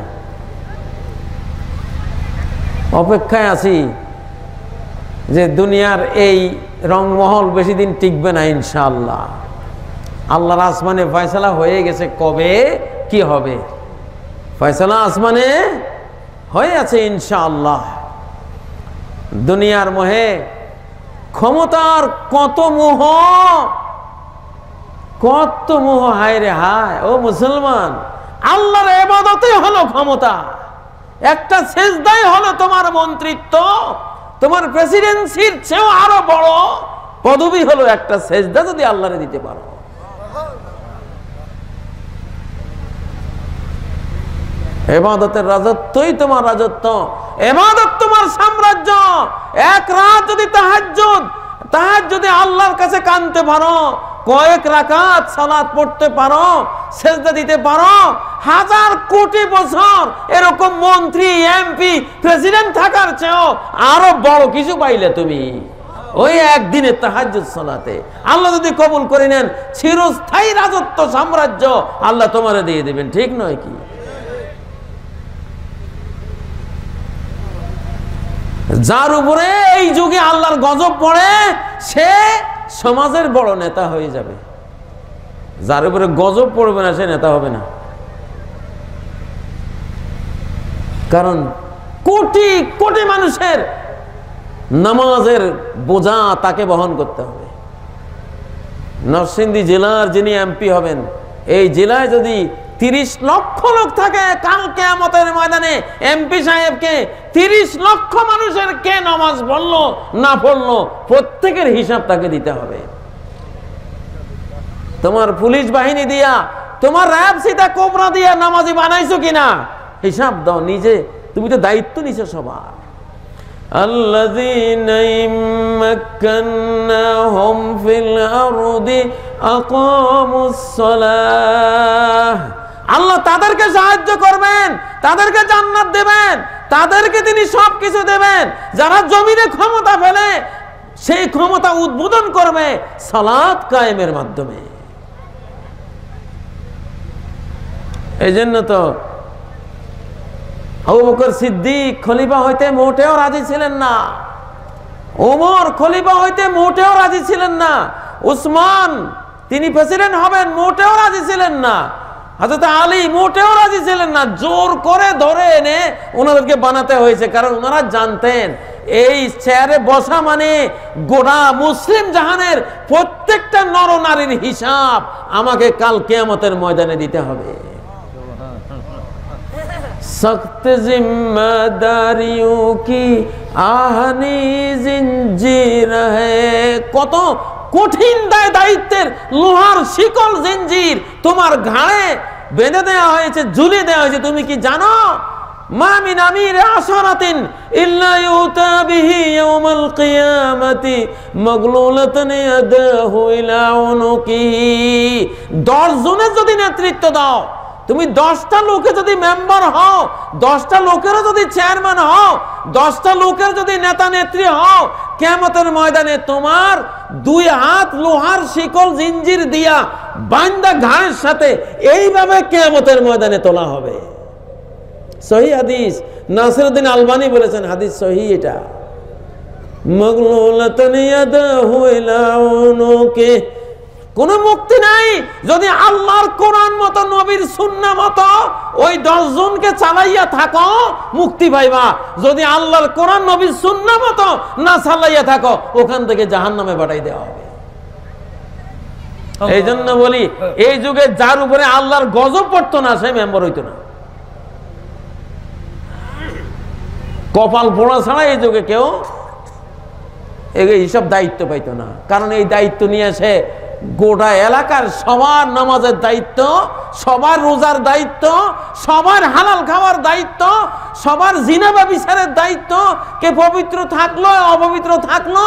অপেক্ষায় আছি যে দুনিয়ার এই রংমহল বেশি দিন টিকবে না ইনশাআল্লাহ। আল্লাহর আসমানে ফয়সালা হয়ে গেছে, কবে কি হবে ফয়সালা আসমানে হয়ে আছে ইনশাআল্লাহ। দুনিয়ার মোহে, ক্ষমতার কত মোহ, কত মোহ, হায় রে হায়। ও মুসলমান, আল্লাহর ইবাদতে হলো ক্ষমতা, একটা সেজদাই হলো তোমার মন্ত্রিত্ব, তোমার প্রেসিডেন্সির চেয়েও আরো বড় পদবী হলো একটা সেজদা যদি আল্লাহরে দিতে পারো। ইবাদতের রাজত্বই তোমার রাজত্ব, ইবাদত তোমার সাম্রাজ্য। এক রাত যদি তাহাজ্জুদে আল্লাহর কাছে কাঁদতে পারো, কয়েক রাকাত সালাত পড়তে পারো, সেজদা দিতে পারো, 1000 কোটি বছর এরকম মন্ত্রী, এমপি, প্রেসিডেন্ট থাকার চেয়েও আরো বড় কিছু পাইলে তুমি ওই একদিনের তাহাজ্জুদ সালাতে। আল্লাহ যদি কবুল করে নেন, চিরস্থায়ী রাজত্ব, সাম্রাজ্য আল্লাহ তোমারে দিয়ে দিবেন, ঠিক নয় কি? যার উপরে এই যুগে আল্লাহর গজব পড়ে, সে সমাজের বড় নেতা হয়ে যাবে। যার উপরে গজব পড়বে না, সে নেতা হবে না। কারণ কোটি কোটি মানুষের নামাজের বোঝা তাকে বহন করতে হবে। নরসিংদী জেলার যিনি এমপি হবেন, এই জেলায় যদি 30 লক্ষ লোক থাকে, কাল কিয়ামতের ময়দানে এমপি সাহেবকে 30 লক্ষ মানুষের কে নামাজ পড়লো না পড়লো প্রত্যেকের হিসাব তাকে দিতে হবে। তোমার পুলিশ বাহিনী দিয়া, তোমার র্যাব সীতা কোবরা দিয়া নামাজি বানাইছো কিনা হিসাব দাও নিজে, তুমি তো দায়িত্ব নিছো সবার। আল্লাযীনা ইম্মাক্কান্নাহুম ফিল আরদি আকামুস সালাহ, আল্লাহ তাদেরকে সাহায্য করবেন, তাদেরকে জান্নাত দেবেন, তাদেরকে তিনি সবকিছু দেবেন যারা জমিনে ক্ষমতা ফেলে সেই ক্ষমতা উদ্বোধন করবে সালাত কায়েমের মাধ্যমে। এই জন্য তো আবু বকর সিদ্দিক খলিফা হইতে মোটেও রাজি ছিলেন না, ওমর খলিফা হইতে মোটেও রাজি ছিলেন না, উসমান তিনি প্রেসিডেন্ট হবেন মোটেও রাজি ছিলেন না, হযরত আলী মোটেও রাজি ছিলেন না। জোর করে ধরে এনে ওনাদেরকে বানাতে হয়েছে, কারণ ওনারা জানতেন এই চেয়ারে বসা মানে গোটা মুসলিম জাহানের প্রত্যেকটা নরনারীর হিসাব আমাকে কাল কিয়ামতের ময়দানে দিতে হবে। सख्त जिम्मेदारियों की आहनी जिंजीर है, কত কঠিন দায়িত্বের লোহার শিকল জিঞ্জির তোমার ঘাড়ে বেঁধে দেওয়া হয়েছে, ঝুলিয়ে দেওয়া হয়েছে। তুমি কি জানো মা মিন আমির আসরাতিন ইল্লা ইউতা বিহি ইয়াউমাল কিয়ামাতি মাগলুলাতান ইয়াদাহু ইলা উনুকিহি, 10 জনের যদি নেতৃত্ব দাও, তুমি 10টা লোকে যদি মেম্বার হও, 10টা লোকেরও যদি চেয়ারম্যান হও, 10টা লোকের যদি নেতা নেত্রী হও, কিয়ামতের ময়দানে তোমার 2 হাত লোহার শিকল জিঞ্জির দিয়া বান্দা ঘাড়ের সাথে এইভাবে কিয়ামতের ময়দানে তোলা হবে। সহিহ হাদিস, নাসিরউদ্দিন আলবানী বলেছেন হাদিস সহিহ এটা। মাগলুলাতান ইয়াদাহু ইলা উনুকি, কোন মুক্তি নাই যদি আল্লাহর কোরআন মতো নবীর সুন্নাহ মতো ওই 10 জনকে চালাইয়া থাকো, মুক্তি পাইবা। যদি আল্লাহর কোরআন নবীর সুন্নাহ মতো না চালাইয়া থাকো, ওখান থেকে জাহান্নামে পাঠাই দেওয়া হবে। এই জন্য বলি, এই যুগে যার উপরে আল্লাহর গজব পড়তো না সে মেম্বার হইতো না। কপাল পোড়া ছাড়া এই যুগে কেউ এইসব দায়িত্ব পাইতো না, কারণ এই দায়িত্ব নিয়ে সে গোটা এলাকার সবার নামাজের দায়িত্ব, সবার রোজার দায়িত্ব, সবার হালাল খাওয়ার দায়িত্ব, সবার জিনা ব্যভিচারের দায়িত্ব, কে পবিত্র থাকলো অপবিত্র থাকলো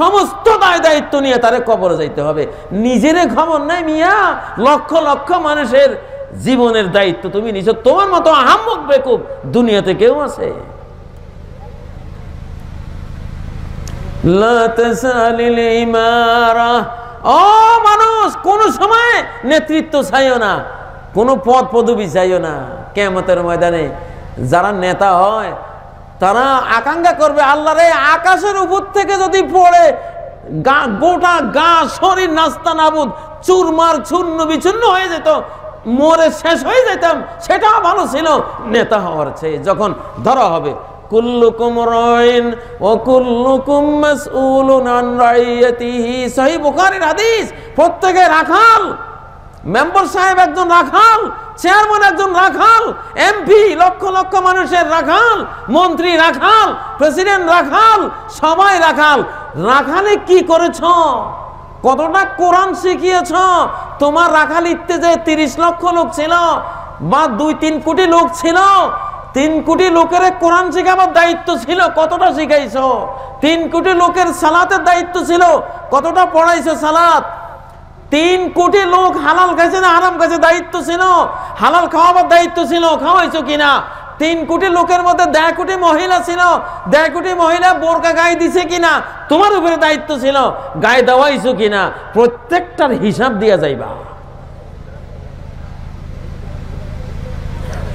সমস্ত দায়িত্ব নিয়ে তারে কবরে যাইতে হবে। নিজের খবর নাই মিয়া, লক্ষ লক্ষ মানুষের জীবনের দায়িত্ব তুমি নিছো। তোমার মতো আহাম্মক বেকুব দুনিয়াতে কেউ আছে? লা তাসালিল ইমারা, ও মানুষ কোন সময় নেতৃত্ব চাইও না, কোন পদ পদবি চাইও না। কিয়ামতের ময়দানে যারা নেতা হয় তারা আকাঙ্ক্ষা করবে আল্লাহর এই আকাশের উপর থেকে যদি পড়ে গোটা গা শরীর নাস্তা নাবুদ চুরমার চূর্ণ বিচূর্ণ হয়ে যেত, মরে শেষ হয়ে যেতাম, সেটাও ভালো ছিল নেতা হওয়ার চেয়ে। যখন ধরা হবে কুল্লুকুম রাইন ওয়া কুল্লুকুম মাসউলুন আন রাইয়াতিহি, সহিহ বুখারীর হাদিস। প্রত্যেকে রাখাল, মেম্বার সাহেব একজন রাখাল, চেয়ারম্যান একজন রাখাল, এমপি লক্ষ লক্ষ মানুষের রাখাল, মন্ত্রী রাখাল, প্রেসিডেন্ট রাখাল, সবাই রাখাল। রাখালে কি করেছ? কতটা কোরআন শিখিয়েছ? তোমার রাখালিতে যে 30 লক্ষ লোক ছিল বা 2-3 কোটি লোক ছিল, 3 কোটি লোকের কোরআন শিখাবার দায়িত্ব ছিল, কতটা শিখাইছো? 3 কোটি লোকের সালাতের দায়িত্ব ছিল, কতটা পড়াইছো সালাত? 3 কোটি লোক হালাল খাইছে না হারাম খাইছে দায়িত্ব ছিল, হালাল খাওয়াবার দায়িত্ব ছিল, খাওয়াইছো কিনা? 3 কোটি লোকের মধ্যে 1.5 কোটি মহিলা ছিল, 1.5 কোটি মহিলা বোরকা গায়ে দিছে কিনা তোমার উপরে দায়িত্ব ছিল, গায়ে দেওয়াইছো কিনা? প্রত্যেকটার হিসাব দিয়া যাইবা,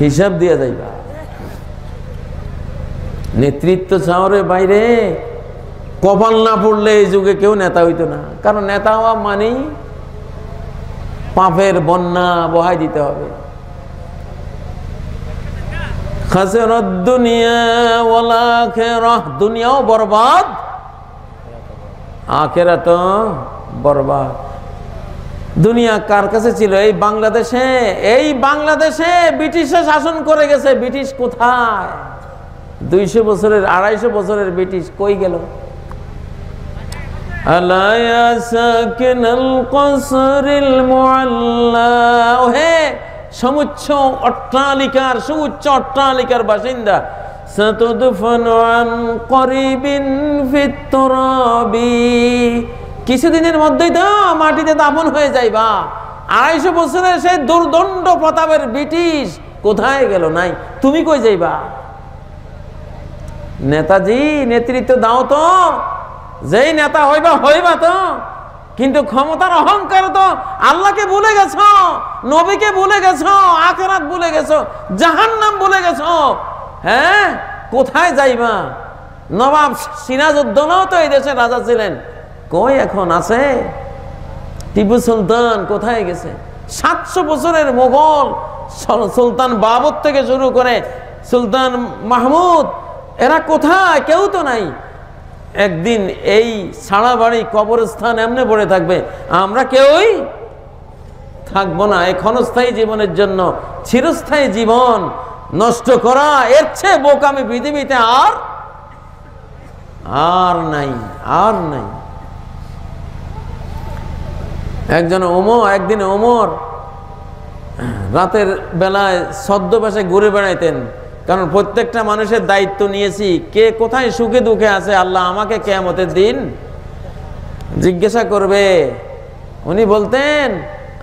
হিসাব দিয়া যাইবা। নেতৃত্ব চাওয়ার বাইরে কপাল না পড়লে এই যুগে কেউ নেতা হইতো না। কারণ নেতা হওয়া মানেই পাপের বন্যা বহাই দিতে হবে। খাসিরাদ দুনিয়া ওয়াল আখিরাহ, দুনিয়াও বরবাদ, আখিরাতও বরবাদ। দুনিয়া কার কাছে ছিল? এই বাংলাদেশে। এই বাংলাদেশে ব্রিটিশে শাসন করে গেছে। ব্রিটিশ কোথায়? 200 বছরের 250 বছরের ব্রিটিশ কই গেল? আলা ইয়া সাকিনাল কসরিল মুআল্লা, হে সমুচ্চ অট্টালিকার, সুউচ্চ অট্টালিকার বাসিন্দা, সাতুদফানু আন করিবিন ফিত তুরাবি, কিছুদিনের মধ্যেই তো মাটিতে দাফন হয়ে যাইবা। 250 বছরের সেই দুর্দণ্ড প্রতাপের ব্রিটিশ কোথায় গেল? নাই। তুমি কই যাইবা? নেতাজি নেতৃত্ব দাও তো, যেই নেতা হইবা হইবা তো, কিন্তু ক্ষমতার অহংকার তো আল্লাহকে ভুলে গেছো, নবীকে ভুলে গেছো, আখিরাত ভুলে গেছো, জাহান্নাম ভুলে গেছো। হ্যাঁ, কোথায় যাইবা? নবাব সিরাজউদ্দৌলাও তো এই দেশের রাজা ছিলেন, কই এখন আছে? টিপু সুলতান কোথায় গেছে? 700 বছরের মোগল সুলতান বাবর থেকে শুরু করে সুলতান মাহমুদ, এরা কোথায়? কেউ তো নাই। একদিন এই সারা বাড়ি কবরস্থান এমনি পড়ে থাকবে, আমরা কেউই থাকবো না। এই ক্ষণস্থায়ী জীবনের জন্য চিরস্থায়ী জীবন নষ্ট করা, এর চেয়ে বোকামি পৃথিবীতে আর নাই, আর নাই। একদিন ওমর রাতের বেলায় ছদ্মবেশে ঘুরে বেড়াইতেন, কারণ প্রত্যেকটা মানুষের দায়িত্ব নিয়েছি, কে কোথায় সুখে দুঃখে আছে আল্লাহ আমাকে কিয়ামতের দিন জিজ্ঞাসা করবে। উনি বলতেন,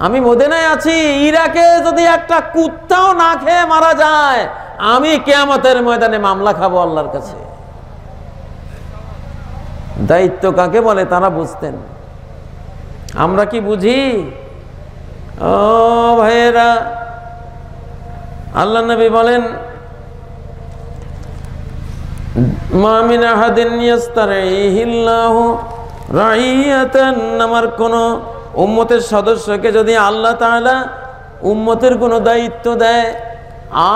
আমি মদিনায় আছি, ইরাকে যদি একটা কুত্তাও না খেয়ে মারা যায়, আমি কিয়ামতের ময়দানে মামলা খাবো আল্লাহর কাছে। দায়িত্ব কাকে বলে তারা বুঝতেন, আমরা কি বুঝি? ও ভাইয়েরা, আল্লাহ নবী বলেন, মা মিন আহাদিন ইয়াস্তারিহিল্লাহু রাইয়াতান, আমার কোন উম্মতের সদস্যকে যদি আল্লাহ তাআলা উম্মতের কোনো দায়িত্ব দেয়,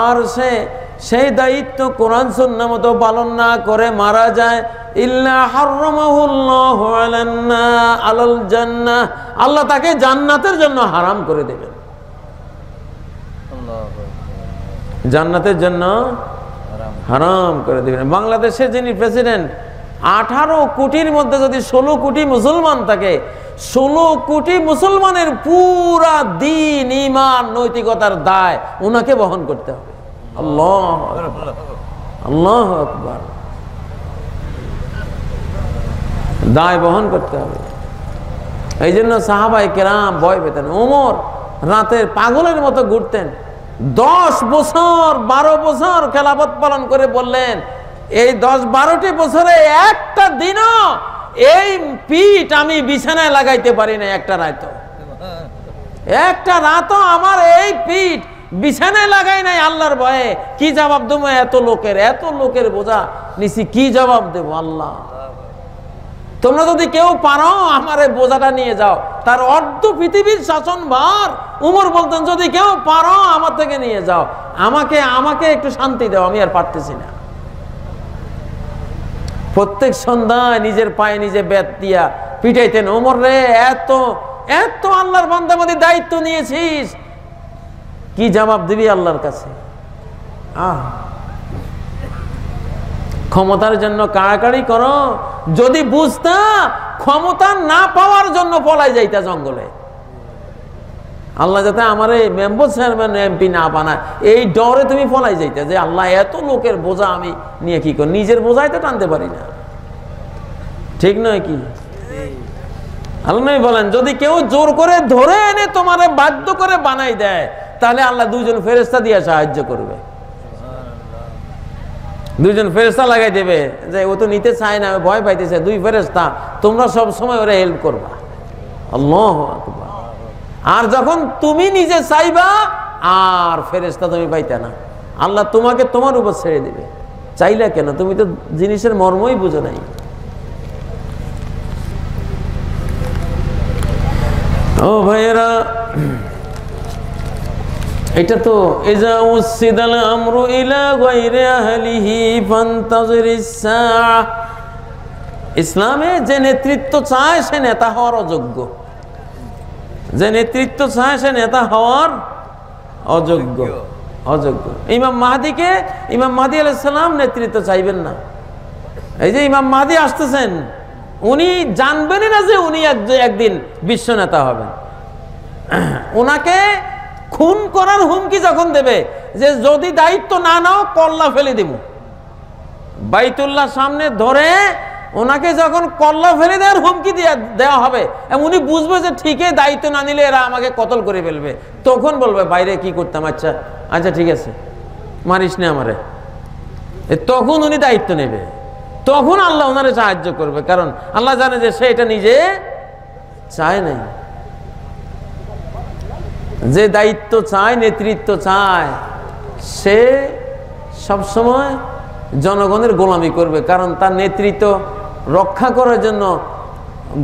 আর সেই দায়িত্ব কোরআন সুন্নাহ মতো পালন না করে মারা যায়, ইল্লা হারামাহুল্লাহু আলাল জান্নাহ, আল্লাহ তাকে জান্নাতের জন্য হারাম করে দেবেন। জান্নাতের জন্য হারাম করে দিবেন। বাংলাদেশের যিনি প্রেসিডেন্ট, 18 কোটির মধ্যে যদি 16 কোটি মুসলমান থাকে, 16 কোটি মুসলমানের পুরা দিন, ঈমান, নৈতিকতার দায় উনাকে বহন করতে হবে। আল্লাহু আকবার, আল্লাহু আকবার, দায় বহন করতে হবে। এই জন্য সাহাবায়ে কেরাম ভয় পেতেন। ওমর রাতের পাগলের মতো ঘুরতেন। 10 বছর 12 বছর খেলাফত পালন করে বললেন, এই 10-12টি বছরে একটা দিনও এই পিঠ আমি বিছানায় লাগাইতে পারি না। একটা রাতও আমার এই পিঠ বিছানায় লাগাই নাই আল্লাহর ভয়ে। কি জবাব দেবো? এত লোকের বোঝা নিছি, কি জবাব দেব? আল্লাহ, তোমরা যদি কেউ পারো আমার এই বোঝাটা নিয়ে যাও। তার অর্ধ পৃথিবীর শাসনভার উমর বলতেন, যদি কেউ পারো আমার থেকে নিয়ে যাও, আমাকে একটু শান্তি দাও, আমি আর পারতেছি না। প্রত্যেক সন্ধ্যায় নিজের পায়ে নিজে বেত দিয়া পিটাইতেন। ওমর রে, এত আল্লাহর বান্দার মধ্যে দায়িত্ব নিয়েছিস, কি জবাব দিবি আল্লাহর কাছে? ক্ষমতার জন্য কাড়াকাড়ি করো। যদি বুঝতা ক্ষমতা না পাওয়ার জন্য পলাই যাইতা জঙ্গলে, আল্লাহ যাতে আমার এই মেম্বার চেয়ারম্যান এমপি না বানায়, এই ডরে তুমি পলাই যাইতা যে আল্লাহ এত লোকের বোঝা আমি নিয়ে কি করি, নিজের বোঝাই তো টানতে পারি না। ঠিক নয় কি? আল্লাহ নবী বলেন, যদি কেউ জোর করে ধরে এনে তোমারে বাধ্য করে বানাই দেয়, তাহলে আল্লাহ 2জন ফেরেশতা দিয়ে সাহায্য করবে। 2জন ফেরেশতা লাগাই দেবে, যে ও তো নিতে চায় না, ভয় পাইতেছে, 2 ফেরেশতা, তোমরা সব সময় ওরা হেল্প করবা। আল্লাহু আকবার। আর যখন তুমি নিজে চাইবা, আর ফেরেশতা তুমি পাইতে না, আল্লাহ তোমাকে তোমার উপর ছেড়ে দিবে। চাইলা কেন? তুমি তো জিনিসের মর্মই বুঝো নাই। ও ভাইয়েরা, এটা তো ইজা উসিদাল আমরু ইলা গায়রি আহলিহি ফান্তাজিরিস সাআ। ইসলামে যে নেতৃত্ব চায় সে নেতা হওয়ার অযোগ্য, যে নেতৃত্ব চায় সে নেতা হওয়ার অযোগ্য। অযোগ্য। ইমাম মাহদী আলাইহিস সালাম নেতৃত্ব চাইবেন না। এই যে ইমাম মাহদী আসতেছেন, উনি জানবেনই না যে উনি একদিন বিশ্ব নেতা হবেন। ওনাকে খুন করার হুমকি যখন দেবে যে যদি দায়িত্ব না নাও কল্লা ফেলে দিব, বাইতুল্লাহ সামনে ধরে ওনাকে যখন কল্লা ফেলে দেওয়ার হুমকি দেওয়া হবে, উনি বুঝবে যে ঠিকই দায়িত্ব না নিলে এরা আমাকে কতল করে ফেলবে, তখন বলবে বাইরে কি করতাম, আচ্ছা আচ্ছা ঠিক আছে মারিস না আমারে। তখন উনি দায়িত্ব নেবে, তখন আল্লাহ ওনারে সাহায্য করবে, কারণ আল্লাহ জানে যে সে এটা নিজে চায় নাই। যে দায়িত্ব চায়, নেতৃত্ব চায়, সে সবসময় জনগণের গোলামি করবে, কারণ তার নেতৃত্ব রক্ষা করার জন্য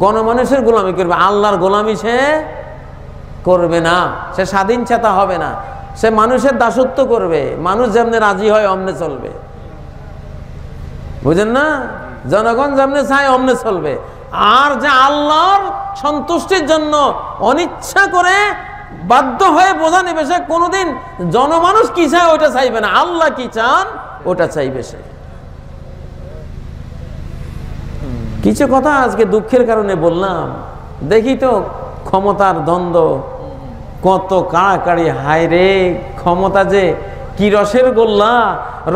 গণমানুষের গোলামি করবে, আল্লাহর গোলামি সে করবে না। সে স্বাধীন চেতা হবে না, সে মানুষের দাসত্ব করবে, মানুষ যেমনি রাজি হয় অমনে চলবে, বুঝেন না? জনগণ যেমনি চায় অমনে চলবে। আর যে আল্লাহর সন্তুষ্টির জন্য অনিচ্ছা করে বাধ্য হয়ে বোঝা নেবে, সে কোনোদিন জনমানুষ কি চায় ওটা চাইবে না, আল্লাহ কি চান ওটা চাইবে সে। কিছু কথা আজকে দুঃখের কারণে বললাম। দেখি তো ক্ষমতার দ্বন্দ্ব কত কাড়াকাড়ি, হায় রে ক্ষমতা যে কি রসের গোল্লা,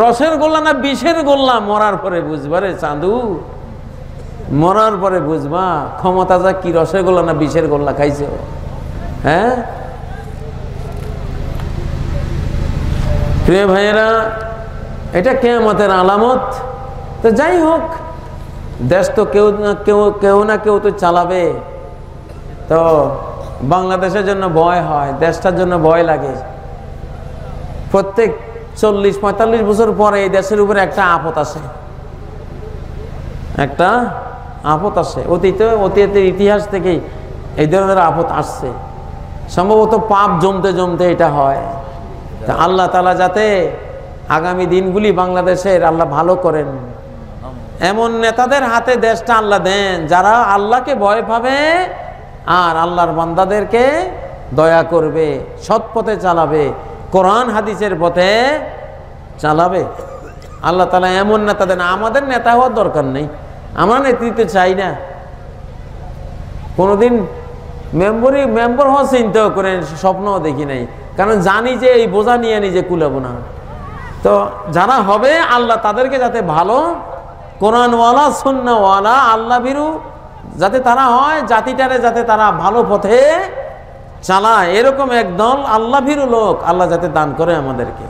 রসের গোল্লা না বিষের গোল্লা, মরার পরে বুঝবা রে চাঁদু, মরার পরে বুঝবা ক্ষমতা যা কি রসের গোল্লা না বিষের গোল্লা খাইছে। হ্যাঁ প্রিয় ভাইয়েরা, এটা কিয়ামতের আলামত। তো যাই হোক, দেশ তো কেউ না কেউ তো চালাবে। তো বাংলাদেশের জন্য ভয় হয়, দেশটার জন্য ভয় লাগে। প্রত্যেক 40-45 বছর পরে এই দেশের উপরে একটা আপদ আসে, একটা আপদ আসে। অতীতের ইতিহাস থেকেই এই ধরনের আপদ আসছে। সম্ভবত পাপ জমতে জমতে এটা হয়। তা আল্লাহ তাআলা যাতে আগামী দিনগুলি বাংলাদেশের আল্লাহ ভালো করেন, এমন নেতাদের হাতে দেশটা আল্লাহ দেন যারা আল্লাহকে ভয় পাবে আর আল্লাহর বান্দাদেরকে দয়া করবে, সৎ পথে চালাবে, কোরআন হাদিসের পথে চালাবে। আল্লাহ তাআলা এমন নেতা দেন। আমাদের নেতা হওয়ার দরকার নেই, আমরা নেতৃত্ব চাই না। কোনোদিন মেম্বার হওয়ার চিন্তাও করে স্বপ্নও দেখি নাই, কারণ জানি যে এই বোঝা নিয়ে নিজে কুলাবো না। তো যারা হবে আল্লাহ তাদেরকে যাতে ভালো কোরআনওয়ালা সুন্নাহওয়ালা আল্লাহ ভীরু যাতে তারা হয়, জাতিটারে যাতে তারা ভালো পথে চালায়, এরকম একদল আল্লাহ ভীরু লোক আল্লাহ যাতে দান করে আমাদেরকে।